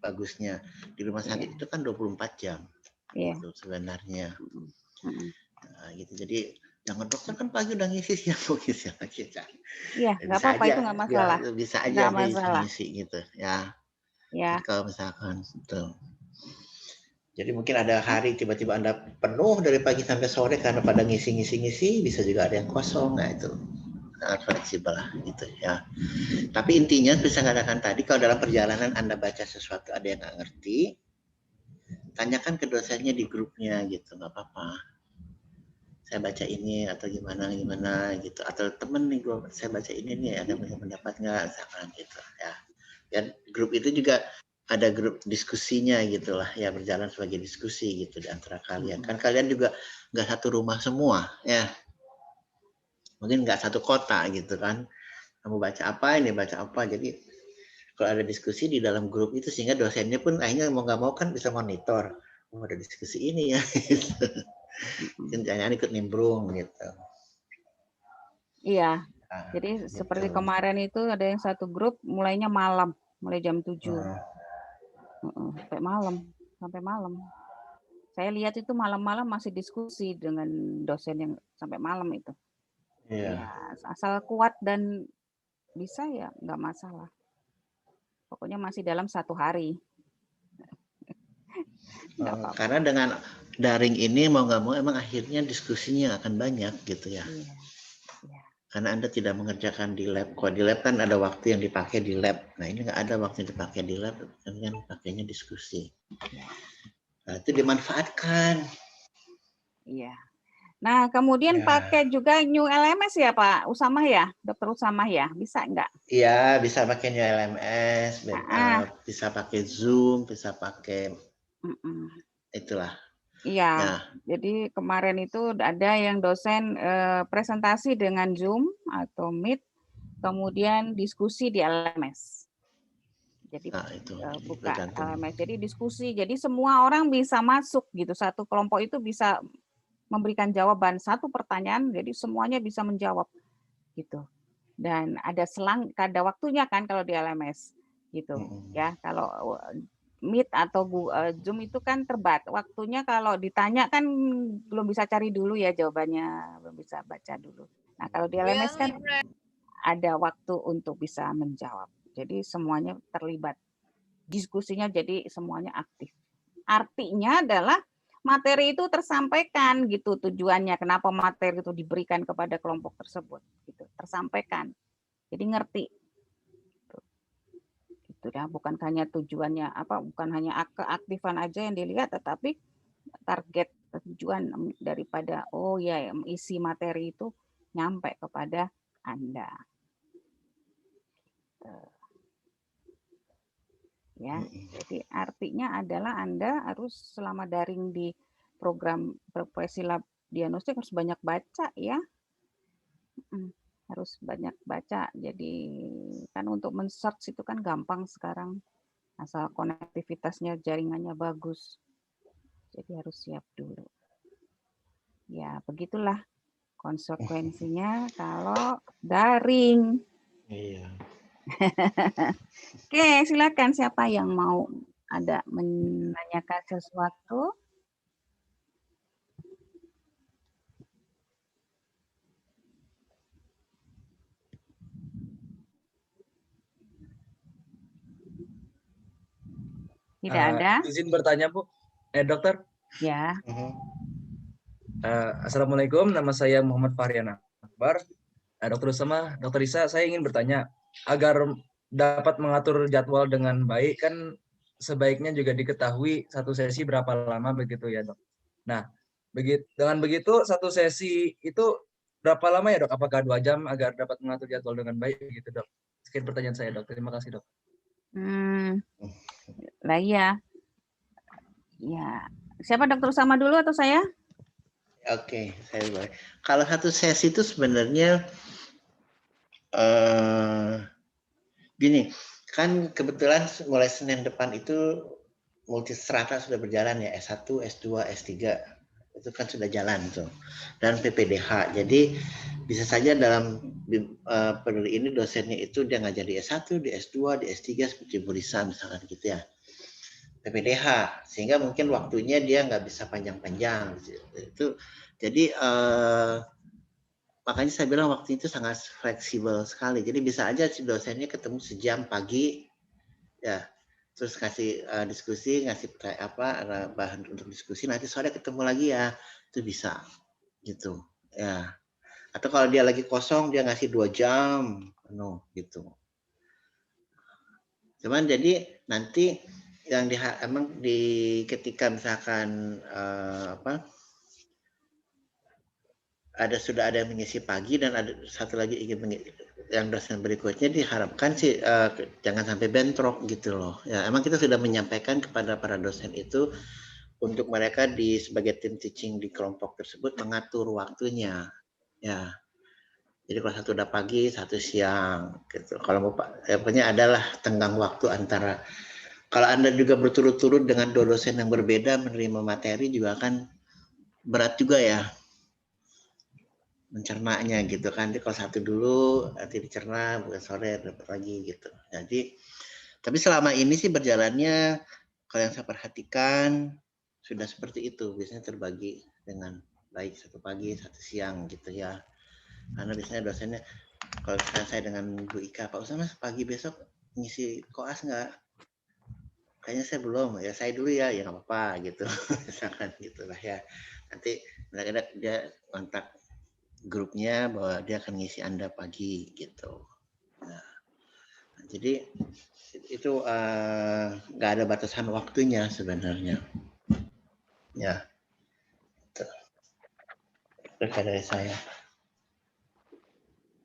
Speaker 1: bagusnya. Di rumah sakit itu kan 24 jam. Itu sebenarnya. Nah, gitu. Jadi jangan dokter kan pagi udah ngisi, siang mau ngisi lagi kan.
Speaker 3: Iya, nggak apa-apa, itu nggak masalah.
Speaker 1: Bisa aja ngisi gitu ya.
Speaker 3: Ya.
Speaker 1: Jadi kalau misalkan itu. Jadi mungkin ada hari tiba-tiba Anda penuh dari pagi sampai sore karena pada ngisi, bisa juga ada yang kosong. Nah itu sangat fleksibel lah gitu ya. Tapi intinya bisa katakan tadi, kalau dalam perjalanan Anda baca sesuatu ada yang nggak ngerti, tanyakan ke dosennya di grupnya gitu, nggak apa-apa. Saya baca ini atau gimana gitu, atau temen nih saya baca ini nih, ada pendapat nggak, misalkan gitu ya. Dan grup itu juga ada grup diskusinya gitulah ya, berjalan sebagai diskusi gitu di antara kalian. Kan kalian juga nggak satu rumah semua ya, mungkin nggak satu kota gitu kan. Kamu baca apa, ini baca apa, jadi kalau ada diskusi di dalam grup itu sehingga dosennya pun akhirnya mau nggak mau kan bisa monitor, ada diskusi ini ya gitu. Mungkin jangan ikut nimbrung gitu.
Speaker 3: Iya, jadi gitu. Seperti kemarin itu ada yang satu grup mulainya malam, mulai jam 7. Sampai malam. Saya lihat itu malam-malam masih diskusi dengan dosen yang sampai malam itu. Ya, asal kuat dan bisa ya nggak masalah. Pokoknya masih dalam 1 hari.
Speaker 1: Karena dengan daring ini mau nggak mau emang akhirnya diskusinya akan banyak gitu ya. Karena Anda tidak mengerjakan di lab. Kalau di lab kan ada waktu yang dipakai di lab. Nah ini nggak ada waktu yang dipakai di lab, kan pakainya diskusi. Nah, itu dimanfaatkan.
Speaker 3: Iya. Nah kemudian pakai juga New LMS ya Pak Usama ya, Dokter Usama ya, bisa nggak?
Speaker 1: Iya, bisa pakai New LMS, bisa pakai Zoom, bisa pakai itulah.
Speaker 3: Iya, jadi kemarin itu ada yang dosen presentasi dengan Zoom atau Meet, kemudian diskusi di LMS. Jadi buka LMS, jadi diskusi. Jadi semua orang bisa masuk gitu. Satu kelompok itu bisa memberikan jawaban satu pertanyaan, jadi semuanya bisa menjawab gitu. dan ada ada waktunya kan kalau di LMS gitu ya. Kalau Meet atau Zoom itu kan waktunya, kalau ditanya kan belum bisa cari dulu ya jawabannya, belum bisa baca dulu. Nah kalau di LMS kan ada waktu untuk bisa menjawab, jadi semuanya terlibat diskusinya, jadi semuanya aktif. Artinya adalah materi itu tersampaikan gitu, tujuannya kenapa materi itu diberikan kepada kelompok tersebut gitu, tersampaikan, jadi ngerti gitu ya. Bukan hanya tujuannya bukan hanya keaktifan aja yang dilihat, tetapi target tujuan daripada isi materi itu nyampe kepada Anda ya. Jadi artinya adalah Anda harus selama daring di program Profesi Lab Diagnostik harus banyak baca ya. Harus banyak baca. Jadi kan untuk men-search itu kan gampang sekarang, asal konektivitasnya, jaringannya bagus. Jadi harus siap dulu. Ya, begitulah konsekuensinya kalau daring.
Speaker 1: Iya.
Speaker 3: Oke, silakan siapa yang mau menanyakan sesuatu. Tidak ada.
Speaker 6: Izin bertanya, Bu. Dokter.
Speaker 3: Ya.
Speaker 6: Assalamualaikum, nama saya Muhammad Fahrian Akbar. Dokter Usama, Dokter Isa, saya ingin bertanya, agar dapat mengatur jadwal dengan baik kan sebaiknya juga diketahui satu sesi berapa lama begitu ya, Dok. Nah, dengan begitu satu sesi itu berapa lama ya, Dok? Apakah 2 jam agar dapat mengatur jadwal dengan baik begitu, Dok? Sekian pertanyaan saya, Dok. Terima kasih, Dok.
Speaker 3: Lah iya. Ya. Siapa, Dokter Usama dulu atau saya?
Speaker 1: Oke, saya boleh. Kalau satu sesi itu sebenarnya gini, kan kebetulan mulai Senin depan itu multistrata sudah berjalan ya, S1, S2, S3 itu kan sudah jalan tuh, dan PPDH. Jadi bisa saja dalam periode ini dosennya itu dia ngajar di S1, di S2, di S3 seperti Bu Risa misalkan gitu ya. PPDH, sehingga mungkin waktunya dia nggak bisa panjang-panjang itu. Jadi makanya saya bilang waktu itu sangat fleksibel sekali. Jadi bisa aja si dosennya ketemu sejam pagi ya, terus kasih diskusi, ngasih bahan untuk diskusi, nanti sore ketemu lagi ya, itu bisa gitu ya. Atau kalau dia lagi kosong dia ngasih 2 jam penuh gitu. Cuman jadi nanti yang emang ketika misalkan sudah ada yang mengisi pagi dan ada satu lagi ingin yang dosen berikutnya, diharapkan sih jangan sampai bentrok gitu loh. Ya, emang kita sudah menyampaikan kepada para dosen itu untuk mereka sebagai tim teaching di kelompok tersebut mengatur waktunya. Ya. Jadi kalau satu udah pagi, satu siang gitu. Kalau pokoknya adalah tenggang waktu antara. Kalau Anda juga berturut-turut dengan 2 dosen yang berbeda menerima materi juga kan berat juga ya mencernanya gitu kan. Jadi kalau satu dulu nanti dicerna, bukan sore dapat lagi gitu. Jadi tapi selama ini sih berjalannya kalau yang saya perhatikan sudah seperti itu, biasanya terbagi dengan baik, satu pagi, satu siang gitu ya. Karena biasanya dosennya, kalau saya dengan Bu Ika, Pak Usama pagi besok ngisi koas nggak? Kayaknya saya belum, ya saya dulu ya nggak apa-apa gitu, misalkan gitulah ya. Nanti mereka dia kontak grupnya bahwa dia akan ngisi Anda pagi gitu. Nah, jadi itu nggak ada batasan waktunya sebenarnya. Ya, itu dari saya.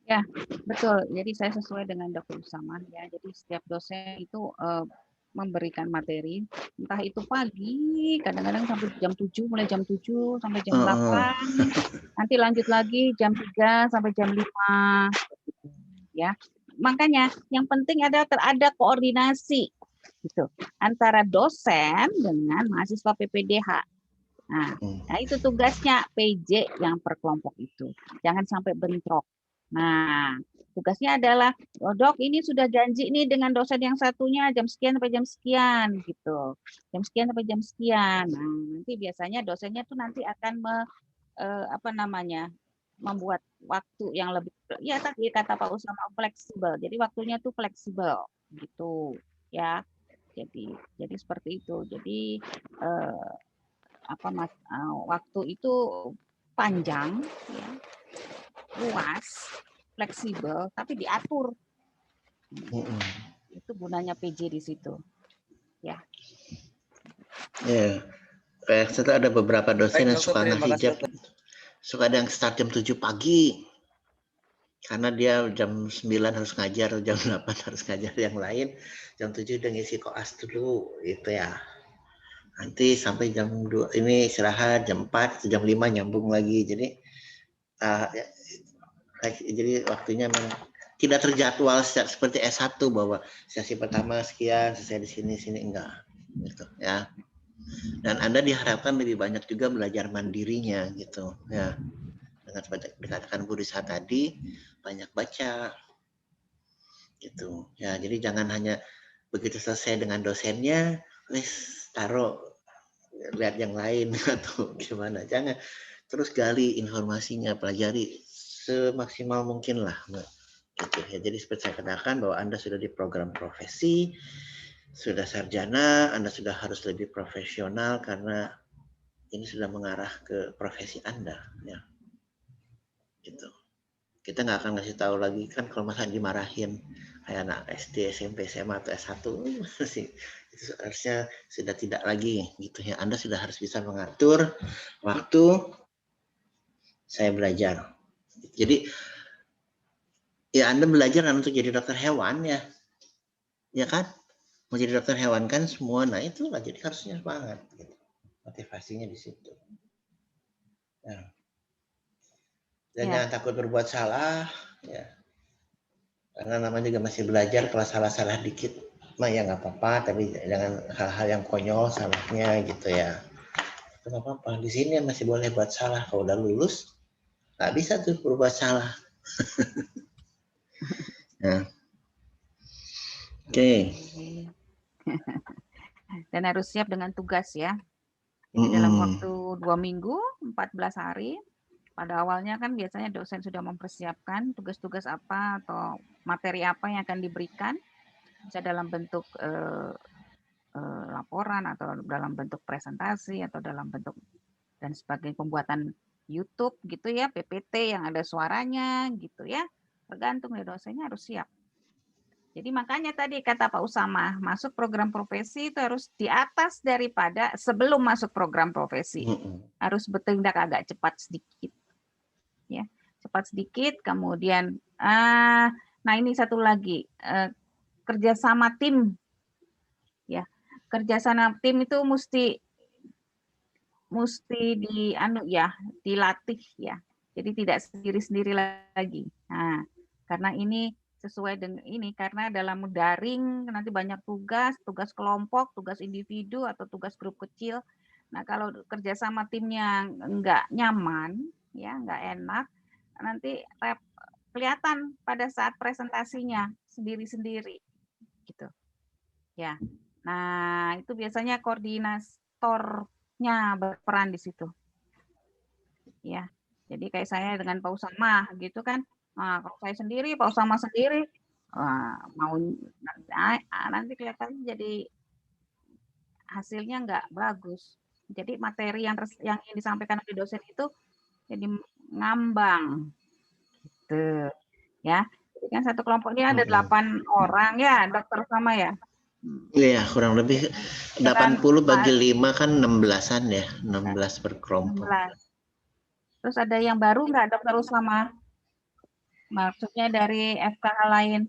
Speaker 3: Ya, betul. Jadi saya sesuai dengan Dr. Usama ya. Jadi setiap dosen itu memberikan materi, entah itu pagi, kadang-kadang sampai jam 7, mulai jam 7 sampai jam 8, nanti lanjut lagi jam 3 sampai jam 5. Ya. Makanya yang penting ada koordinasi gitu antara dosen dengan mahasiswa PPDH. Nah, itu tugasnya PJ yang per kelompok itu. Jangan sampai bentrok. Nah, tugasnya adalah, oh, dok ini sudah janji nih dengan dosen yang satunya jam sekian sampai jam sekian gitu, jam sekian sampai jam sekian. Nah, nanti biasanya dosennya tuh nanti akan membuat waktu yang lebih, ya tadi kata Pak Usama, fleksibel. Jadi waktunya tuh fleksibel gitu ya. Jadi seperti itu. Jadi waktu itu panjang, ya, luas, fleksibel, tapi diatur. Itu gunanya PJ di situ. Ya.
Speaker 1: Ya. Kayak setelah ada beberapa dosen yang
Speaker 6: Baik,
Speaker 1: suka
Speaker 6: dokter, terima kasih,
Speaker 1: ngehijab,
Speaker 6: dokter.
Speaker 1: suka ada yang start jam 7 pagi. Karena dia jam 9 harus ngajar, jam 8 harus ngajar yang lain, jam 7 udah ngisi koas dulu, gitu ya. Nanti sampai jam 2 ini istirahat, jam 4, jam 5 nyambung lagi. Jadi jadi waktunya memang tidak terjadwal seperti S1 bahwa sesi pertama sekian, selesai di sini enggak. Gitu ya. Dan Anda diharapkan lebih banyak juga belajar mandirinya gitu ya. Dengan seperti dikatakan Bu Risa tadi, banyak baca gitu ya. Jadi jangan hanya begitu selesai dengan dosennya wis taruh lihat yang lain atau gimana. Jangan, terus gali informasinya, pelajari semaksimal mungkin lah gitu ya. Jadi seperti saya katakan bahwa Anda sudah di program profesi, sudah sarjana, Anda sudah harus lebih profesional karena ini sudah mengarah ke profesi Anda ya. Gitu. Kita nggak akan ngasih tahu lagi kan kalau masa dimarahin kayak anak SD, SMP, SMA atau S1 sih, itu harusnya sudah tidak lagi gitu ya. Anda sudah harus bisa mengatur waktu saya belajar. Jadi ya Anda belajar kan untuk jadi dokter hewan ya kan? Mau jadi dokter hewan kan semua, nah itulah jadi harusnya semangat. Gitu. Motivasinya di situ. Ya. Dan jangan takut berbuat salah, ya. Karena namanya juga masih belajar, kalau salah-salah dikit, mah ya nggak apa-apa, tapi jangan hal-hal yang konyol salahnya gitu ya. Itu nggak apa-apa. Di sini masih boleh buat salah. Kalau udah lulus, nggak bisa tuh berbuat salah. Nah. Oke.
Speaker 3: Dan harus siap dengan tugas ya. Jadi dalam waktu 2 minggu, 14 hari, pada awalnya kan biasanya dosen sudah mempersiapkan tugas-tugas apa atau materi apa yang akan diberikan, bisa dalam bentuk laporan atau dalam bentuk presentasi atau dalam bentuk dan sebagai pembuatan YouTube gitu ya, PPT yang ada suaranya gitu ya, tergantung dari dosennya harus siap. Jadi makanya tadi kata Pak Usama, masuk program profesi itu harus di atas daripada sebelum masuk program profesi. Harus bertindak agak cepat sedikit. Ya, cepat sedikit, kemudian nah ini satu lagi, kerjasama tim. Ya, kerjasama tim itu mesti dilatih ya. Jadi tidak sendiri-sendiri lagi. Nah, karena ini sesuai dengan ini, karena dalam daring nanti banyak tugas kelompok, tugas individu atau tugas grup kecil. Nah, kalau kerjasama timnya enggak nyaman, ya enggak enak, nanti kelihatan pada saat presentasinya sendiri-sendiri, gitu. Ya, nah itu biasanya koordinatornya berperan di situ. Ya, jadi kayak saya dengan Pak Usama gitu kan. Nah, kalau saya sendiri, Pak Usama sendiri, mau nanti kelihatannya jadi hasilnya nggak bagus. Jadi materi yang disampaikan oleh dosen itu jadi ngambang, gitu, ya. Jadi kan satu kelompok ini ada 8 orang ya, dokter Usama ya.
Speaker 1: Iya, kurang lebih 80 bagi 5 kan 16-an ya, 16 per kelompok.
Speaker 3: 16. Terus ada yang baru nggak dokter Usama? Maksudnya dari FKH lain?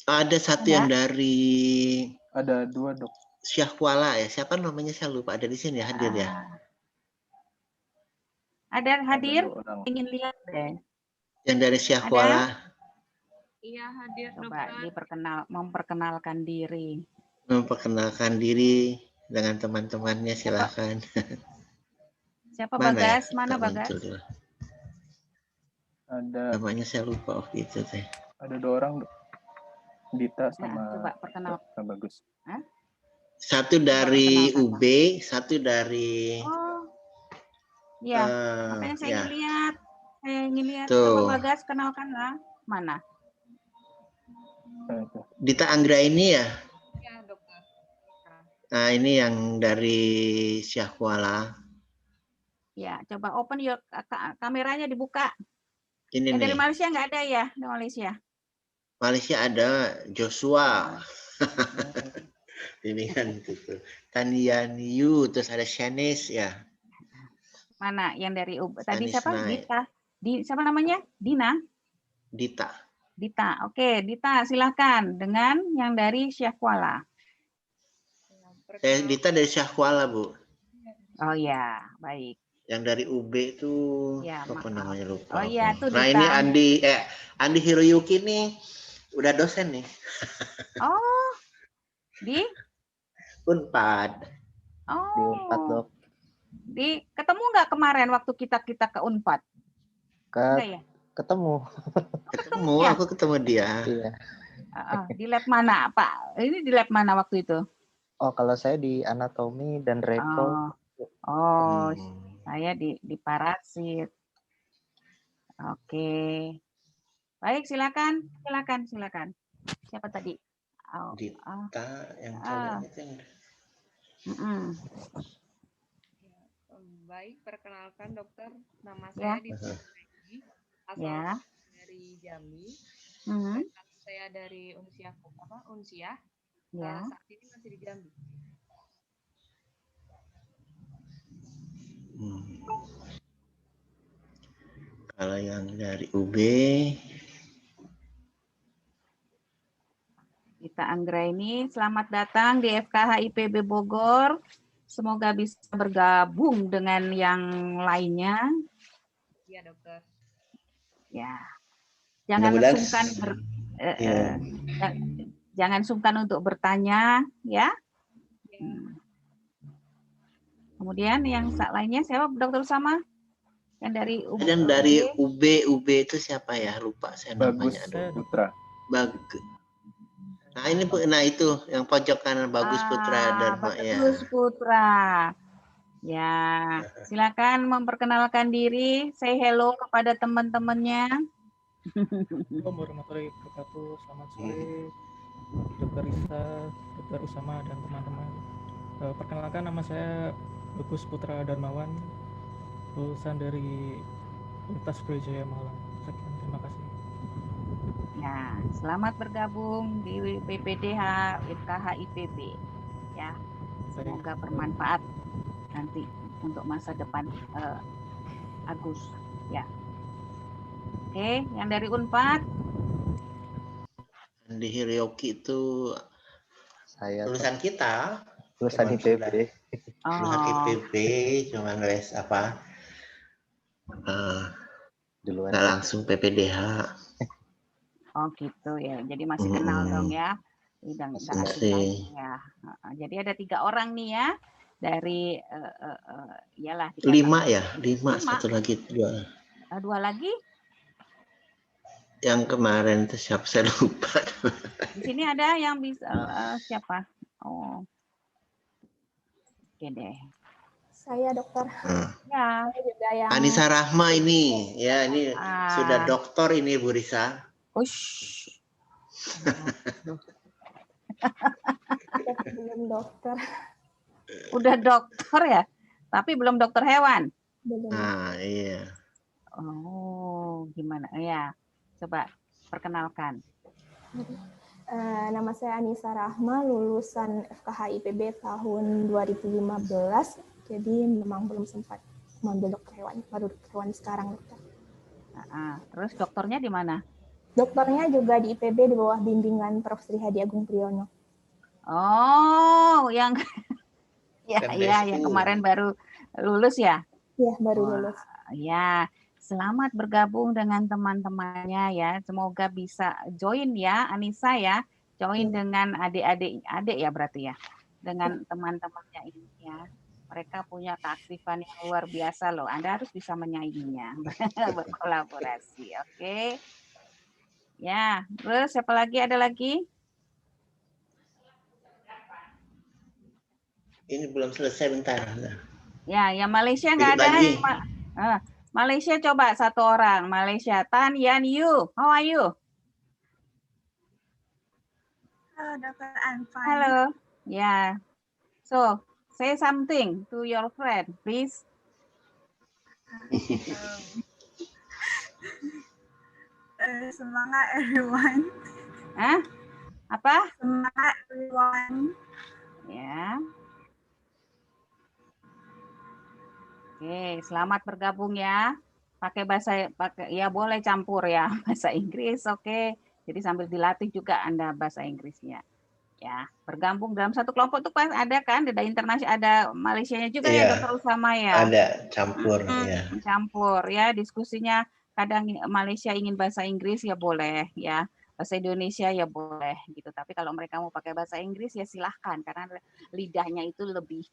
Speaker 1: Ada satu yang dari...
Speaker 5: Ada 2 dok.
Speaker 1: Syahkuala ya, siapa namanya saya lupa, ada di sini hadir ya?
Speaker 3: Ada hadir? Ingin lihat deh.
Speaker 1: Yang dari Syahkuala.
Speaker 2: Iya hadir
Speaker 3: Coba
Speaker 2: dokter.
Speaker 3: memperkenalkan diri.
Speaker 1: Memperkenalkan diri dengan teman-temannya, silakan.
Speaker 3: Siapa Bagas?
Speaker 1: Ya?
Speaker 3: Mana Bagas?
Speaker 5: Ada
Speaker 1: namanya saya lupa gitu teh.
Speaker 5: Ada 2 orang, Dok. Dita
Speaker 3: Nah,
Speaker 5: sama
Speaker 3: coba perkenalkan.
Speaker 5: Kak Bagus.
Speaker 1: Satu dari
Speaker 3: perkenalkan,
Speaker 1: UB, satu dari
Speaker 3: Oh, ya. Makanya saya
Speaker 1: ya.
Speaker 3: ingin lihat. Saya ingin lihat.
Speaker 1: Tuh.
Speaker 3: Coba Bagas, kenalkanlah. Mana?
Speaker 5: Itu.
Speaker 1: Dita Anggra ini ya.
Speaker 2: Ya, dokter.
Speaker 1: Nah, ini yang dari Syahkuala.
Speaker 3: Ya, coba open your kameranya dibuka.
Speaker 1: Ini
Speaker 3: Yang dari
Speaker 1: nih.
Speaker 3: Malaysia nggak ada ya? Di Malaysia.
Speaker 1: Malaysia ada Joshua. Ini kan gitu. Tanian Yu, terus ada Shanice ya.
Speaker 3: Mana yang dari tadi
Speaker 1: Shanice
Speaker 3: siapa?
Speaker 1: Nai.
Speaker 3: Dita. Siapa namanya? Dina.
Speaker 1: Dita.
Speaker 3: Dita. Oke, Dita silakan dengan yang dari Syekh Kuala.
Speaker 1: Dita dari Syahkuala, Bu.
Speaker 3: Oh ya, baik.
Speaker 1: Yang dari UB itu
Speaker 3: Ya,
Speaker 1: apa
Speaker 3: maaf.
Speaker 1: namanya lupa.
Speaker 3: Oh iya, tuh
Speaker 1: Nah,
Speaker 3: Dita.
Speaker 1: ini Andi Hiroyuki nih udah dosen nih.
Speaker 3: Oh, di
Speaker 1: Unpad.
Speaker 3: Oh.
Speaker 7: Di Unpad, Dok.
Speaker 3: Ketemu nggak kemarin waktu kita ke Unpad? Enggak ya?
Speaker 7: Ketemu.
Speaker 1: Ketemu,
Speaker 3: ya?
Speaker 1: aku ketemu dia.
Speaker 7: Iya.
Speaker 3: Di lab mana, Pak? Ini di lab mana waktu itu?
Speaker 7: Oh, kalau saya di anatomi dan repro.
Speaker 3: Saya di parasit. Oke. Baik, silakan. Siapa tadi?
Speaker 1: Dita yang cowok itu yang
Speaker 2: Baik, perkenalkan dokter. Nama
Speaker 3: Ya.
Speaker 2: saya Dita Anggraini, asal
Speaker 3: Ya.
Speaker 2: dari Jambi.
Speaker 3: Mhm.
Speaker 2: Saya dari Unsiah.
Speaker 3: Ya.
Speaker 2: Saat ini masih di Jambi.
Speaker 1: Kalau yang dari UB
Speaker 3: Dita Anggraini, selamat datang di FKH IPB Bogor. Semoga bisa bergabung dengan yang lainnya.
Speaker 2: Iya, dokter.
Speaker 3: Ya. Jangan sungkan jangan sungkan untuk bertanya, ya. Kemudian yang lainnya siapa, Dokter Usama? Yang dari UB.
Speaker 1: Yang dari UB itu siapa ya? Lupa saya
Speaker 5: Bagus
Speaker 1: namanya.
Speaker 5: Putra.
Speaker 1: Bagus. Nah, ini itu yang pojok kanan Bagus Putra Dharma ya.
Speaker 3: Bagus Putra. Ya, silakan memperkenalkan diri, say hello kepada teman-temannya.
Speaker 8: Assalamualaikum warahmatullahi wabarakatuh. Selamat sore, Dokter Risa, Dokter Usama, dan teman-teman. Perkenalkan, nama saya Bagus Putra Darmawan, lulusan dari Universitas Brawijaya Malang. Sekian, terima kasih.
Speaker 3: Ya, selamat bergabung di PPDH FKH IPB. Ya, semoga bermanfaat nanti untuk masa depan Agus. Ya. Oke, yang dari Unpad.
Speaker 1: Andi Hiroyuki itu
Speaker 7: saya
Speaker 1: lulusan kita.
Speaker 7: Lulusan IPB.
Speaker 1: Lulusan IPB, cuma nulis apa?
Speaker 7: Duluan.
Speaker 1: Nggak langsung PPDH.
Speaker 3: Oh gitu ya, jadi masih kenal dong ya.
Speaker 1: Masih.
Speaker 3: Ya. Jadi ada 3 orang nih ya dari iyalah
Speaker 1: 5 ya, 5 satu lagi 2.
Speaker 3: 2 lagi.
Speaker 1: Yang kemarin itu siapa saya lupa.
Speaker 3: Di sini ada yang bisa siapa? Oh. Oke deh.
Speaker 4: Saya dokter.
Speaker 3: Ya.
Speaker 4: Juga yang
Speaker 1: Anissa Rahma ini, ya ini sudah doktor ini Bu Risa.
Speaker 3: Ush.
Speaker 4: belum dokter.
Speaker 3: Udah dokter ya, tapi belum dokter hewan.
Speaker 4: Belum.
Speaker 1: Nah, iya.
Speaker 3: Oh, gimana? Ya, coba perkenalkan.
Speaker 4: Nama saya Anissa Rahma, lulusan FKH IPB tahun 2015. Jadi memang belum sempat mengambil dokter hewan, baru dokter hewan sekarang dokter.
Speaker 3: Terus dokternya di mana?
Speaker 4: Dokternya juga di IPB di bawah bimbingan Prof. Sri Hadi Agung Priyono.
Speaker 3: Oh, yang yang kemarin baru lulus ya?
Speaker 4: Iya, baru lulus.
Speaker 3: Ya, selamat bergabung dengan teman-temannya ya. Semoga bisa join ya, Anissa ya. Join dengan adik-adik ya berarti ya. Dengan teman-temannya ini ya. Mereka punya keaktifan yang luar biasa loh. Anda harus bisa menyainginya. Berkolaborasi, oke? Ya, terus siapa lagi? Ada lagi?
Speaker 1: Ini belum selesai, bentar.
Speaker 3: Ya, yang Malaysia nggak
Speaker 1: Dikit
Speaker 3: ada.
Speaker 1: lagi.
Speaker 3: Malaysia coba satu orang. Malaysia. Tan Yan Yu. How are you?
Speaker 9: Hello, Doctor. I'm fine.
Speaker 3: Hello. Yeah. So, say something to your friend, please.
Speaker 9: Semangat everyone.
Speaker 3: Hah? Apa?
Speaker 9: Semangat everyone.
Speaker 3: Ya. Oke, selamat bergabung ya. Pakai ya boleh campur ya bahasa Inggris, oke. Jadi sambil dilatih juga Anda bahasa Inggrisnya. Ya, bergabung dalam satu kelompok itu ada kan, ada internasional, ada Malaysianya juga ya, Dokter Usama ya.
Speaker 1: Ada campur ya.
Speaker 3: Campur ya, diskusinya kadang Malaysia ingin bahasa Inggris ya boleh ya. Bahasa Indonesia ya boleh gitu. Tapi kalau mereka mau pakai bahasa Inggris ya silahkan karena lidahnya itu lebih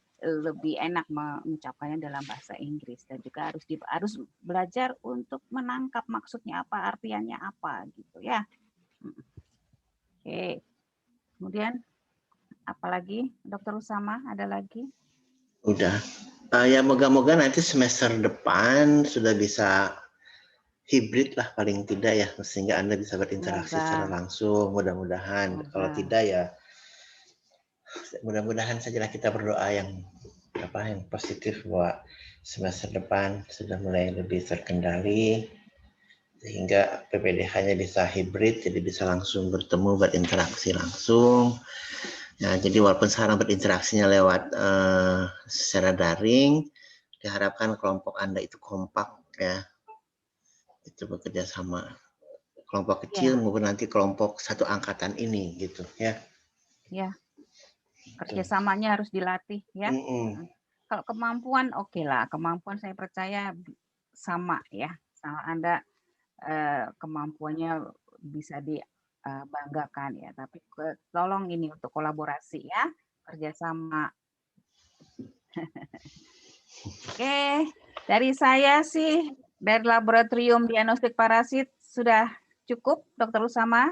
Speaker 3: enak mengucapkannya dalam bahasa Inggris dan juga harus belajar untuk menangkap maksudnya apa, artiannya apa gitu ya. Oke. Kemudian apalagi Dokter Usama ada lagi?
Speaker 1: Udah. Ya moga-moga nanti semester depan sudah bisa hibrid lah paling tidak ya, sehingga Anda bisa berinteraksi secara langsung, mudah-mudahan. Kalau tidak ya mudah-mudahan sajalah kita berdoa yang positif bahwa semester depan sudah mulai lebih terkendali sehingga PPDH-nya bisa hibrid, jadi bisa langsung bertemu, berinteraksi langsung. Nah, jadi walaupun sekarang berinteraksinya lewat secara daring, diharapkan kelompok Anda itu kompak ya, itu bekerja sama. Kelompok kecil maupun nanti kelompok satu angkatan ini gitu ya. Ya.
Speaker 3: Kerjasamanya harus dilatih ya. Kalau kemampuan oke lah, kemampuan saya percaya sama ya. Sama Anda kemampuannya bisa dibanggakan ya. Tapi tolong ini untuk kolaborasi ya, kerjasama. Oke, dari saya sih dari Laboratorium Diagnostik Parasit sudah cukup, Dokter Usama.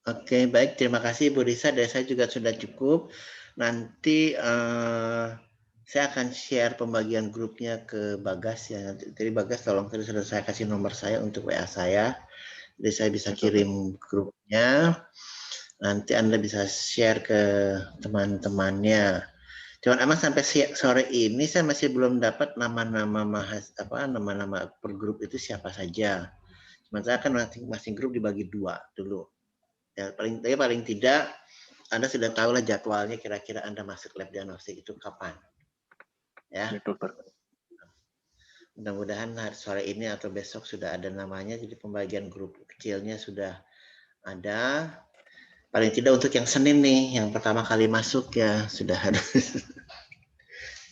Speaker 1: Oke, baik. Terima kasih, Bu Risa. Dari saya juga sudah cukup. Nanti saya akan share pembagian grupnya ke Bagas ya. Jadi Bagas tolong sudah saya kasih nomor saya untuk WA saya. Jadi saya bisa kirim grupnya. Nanti Anda bisa share ke teman-temannya. Cuman emang sampai sore ini saya masih belum dapat nama-nama per grup itu siapa saja. Sementara kan masing-masing grup dibagi 2 dulu. Ya, paling tidak Anda sudah tahu lah jadwalnya kira-kira Anda masuk lab diagnostik itu kapan. Ya. Mudah-mudahan hari sore ini atau besok sudah ada namanya, jadi pembagian grup kecilnya sudah ada. Paling tidak untuk yang Senin nih, yang pertama kali masuk ya sudah ada.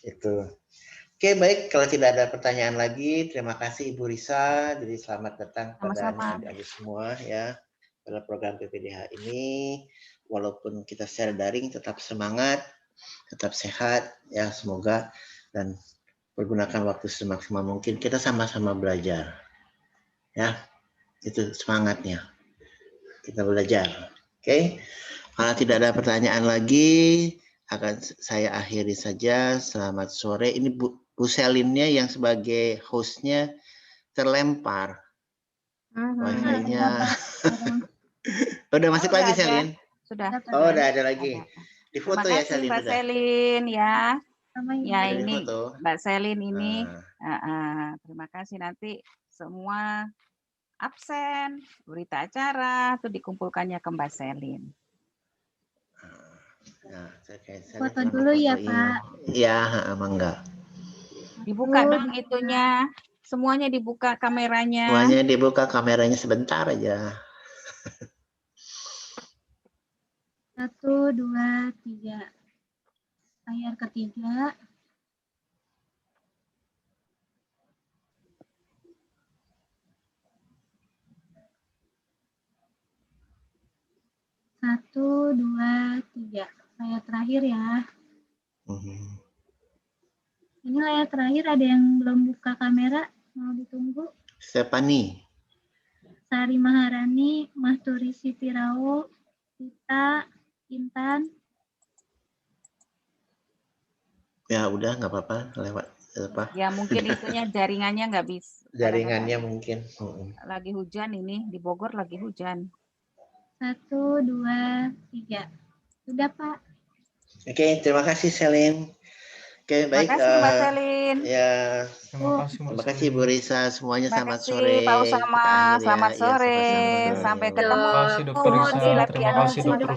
Speaker 1: Itu. Oke, baik. Kalau tidak ada pertanyaan lagi, terima kasih Ibu Risa. Jadi selamat datang pada adik-adik semua ya pada program PPDH ini. Walaupun kita secara daring, tetap semangat, tetap sehat ya semoga dan pergunakan waktu semaksimal mungkin. Kita sama-sama belajar. Ya, itu semangatnya. Kita belajar. Oke. Kalau tidak ada pertanyaan lagi, akan saya akhiri saja. Selamat sore. Ini Bu Selinnya yang sebagai hostnya terlempar. Wifi-nya. Udah masuk lagi Selin?
Speaker 3: Sudah.
Speaker 1: Oh, udah ada lagi. Di foto ya Selin.
Speaker 3: Mbak Selin ya. Ya ini
Speaker 1: foto.
Speaker 3: Mbak Selin ini. Terima kasih, nanti semua absen, berita acara itu dikumpulkannya ke Mbak Selin.
Speaker 4: Foto dulu ya Pak.
Speaker 1: Iya, mangga.
Speaker 3: Dibuka dong itunya, semuanya dibuka kameranya.
Speaker 1: Semuanya dibuka kameranya sebentar aja.
Speaker 4: 1, 2, 3. Layar ketiga. Satu, 2, 3. Layar terakhir ya. Ini layar terakhir, ada yang belum buka kamera, mau ditunggu?
Speaker 1: Stephanie.
Speaker 10: Sari Maharani, Mahturi Siti Rao, Tita, Intan.
Speaker 1: Ya udah nggak apa-apa lewat apa
Speaker 3: Ya mungkin itunya jaringannya nggak bisa.
Speaker 1: jaringannya mungkin.
Speaker 3: Lagi hujan ini di Bogor lagi hujan.
Speaker 10: 1, 2, 3. Sudah Pak.
Speaker 1: Oke, terima kasih Selin. Oke,
Speaker 3: Terima
Speaker 1: baik.
Speaker 3: kasih Mbak Selin.
Speaker 1: Ya,
Speaker 8: Terima kasih
Speaker 1: Bu Risa. Semuanya
Speaker 3: Terima
Speaker 1: selamat
Speaker 3: kasih
Speaker 1: sore.
Speaker 3: Pak Usama.
Speaker 1: Kita akhir ya.
Speaker 3: Selamat
Speaker 1: Iya,
Speaker 3: sore.
Speaker 1: sama-sama.
Speaker 3: Sampai
Speaker 1: Ya.
Speaker 3: ketemu.
Speaker 8: Terima kasih Dokter Risa. Terima kasih Dokter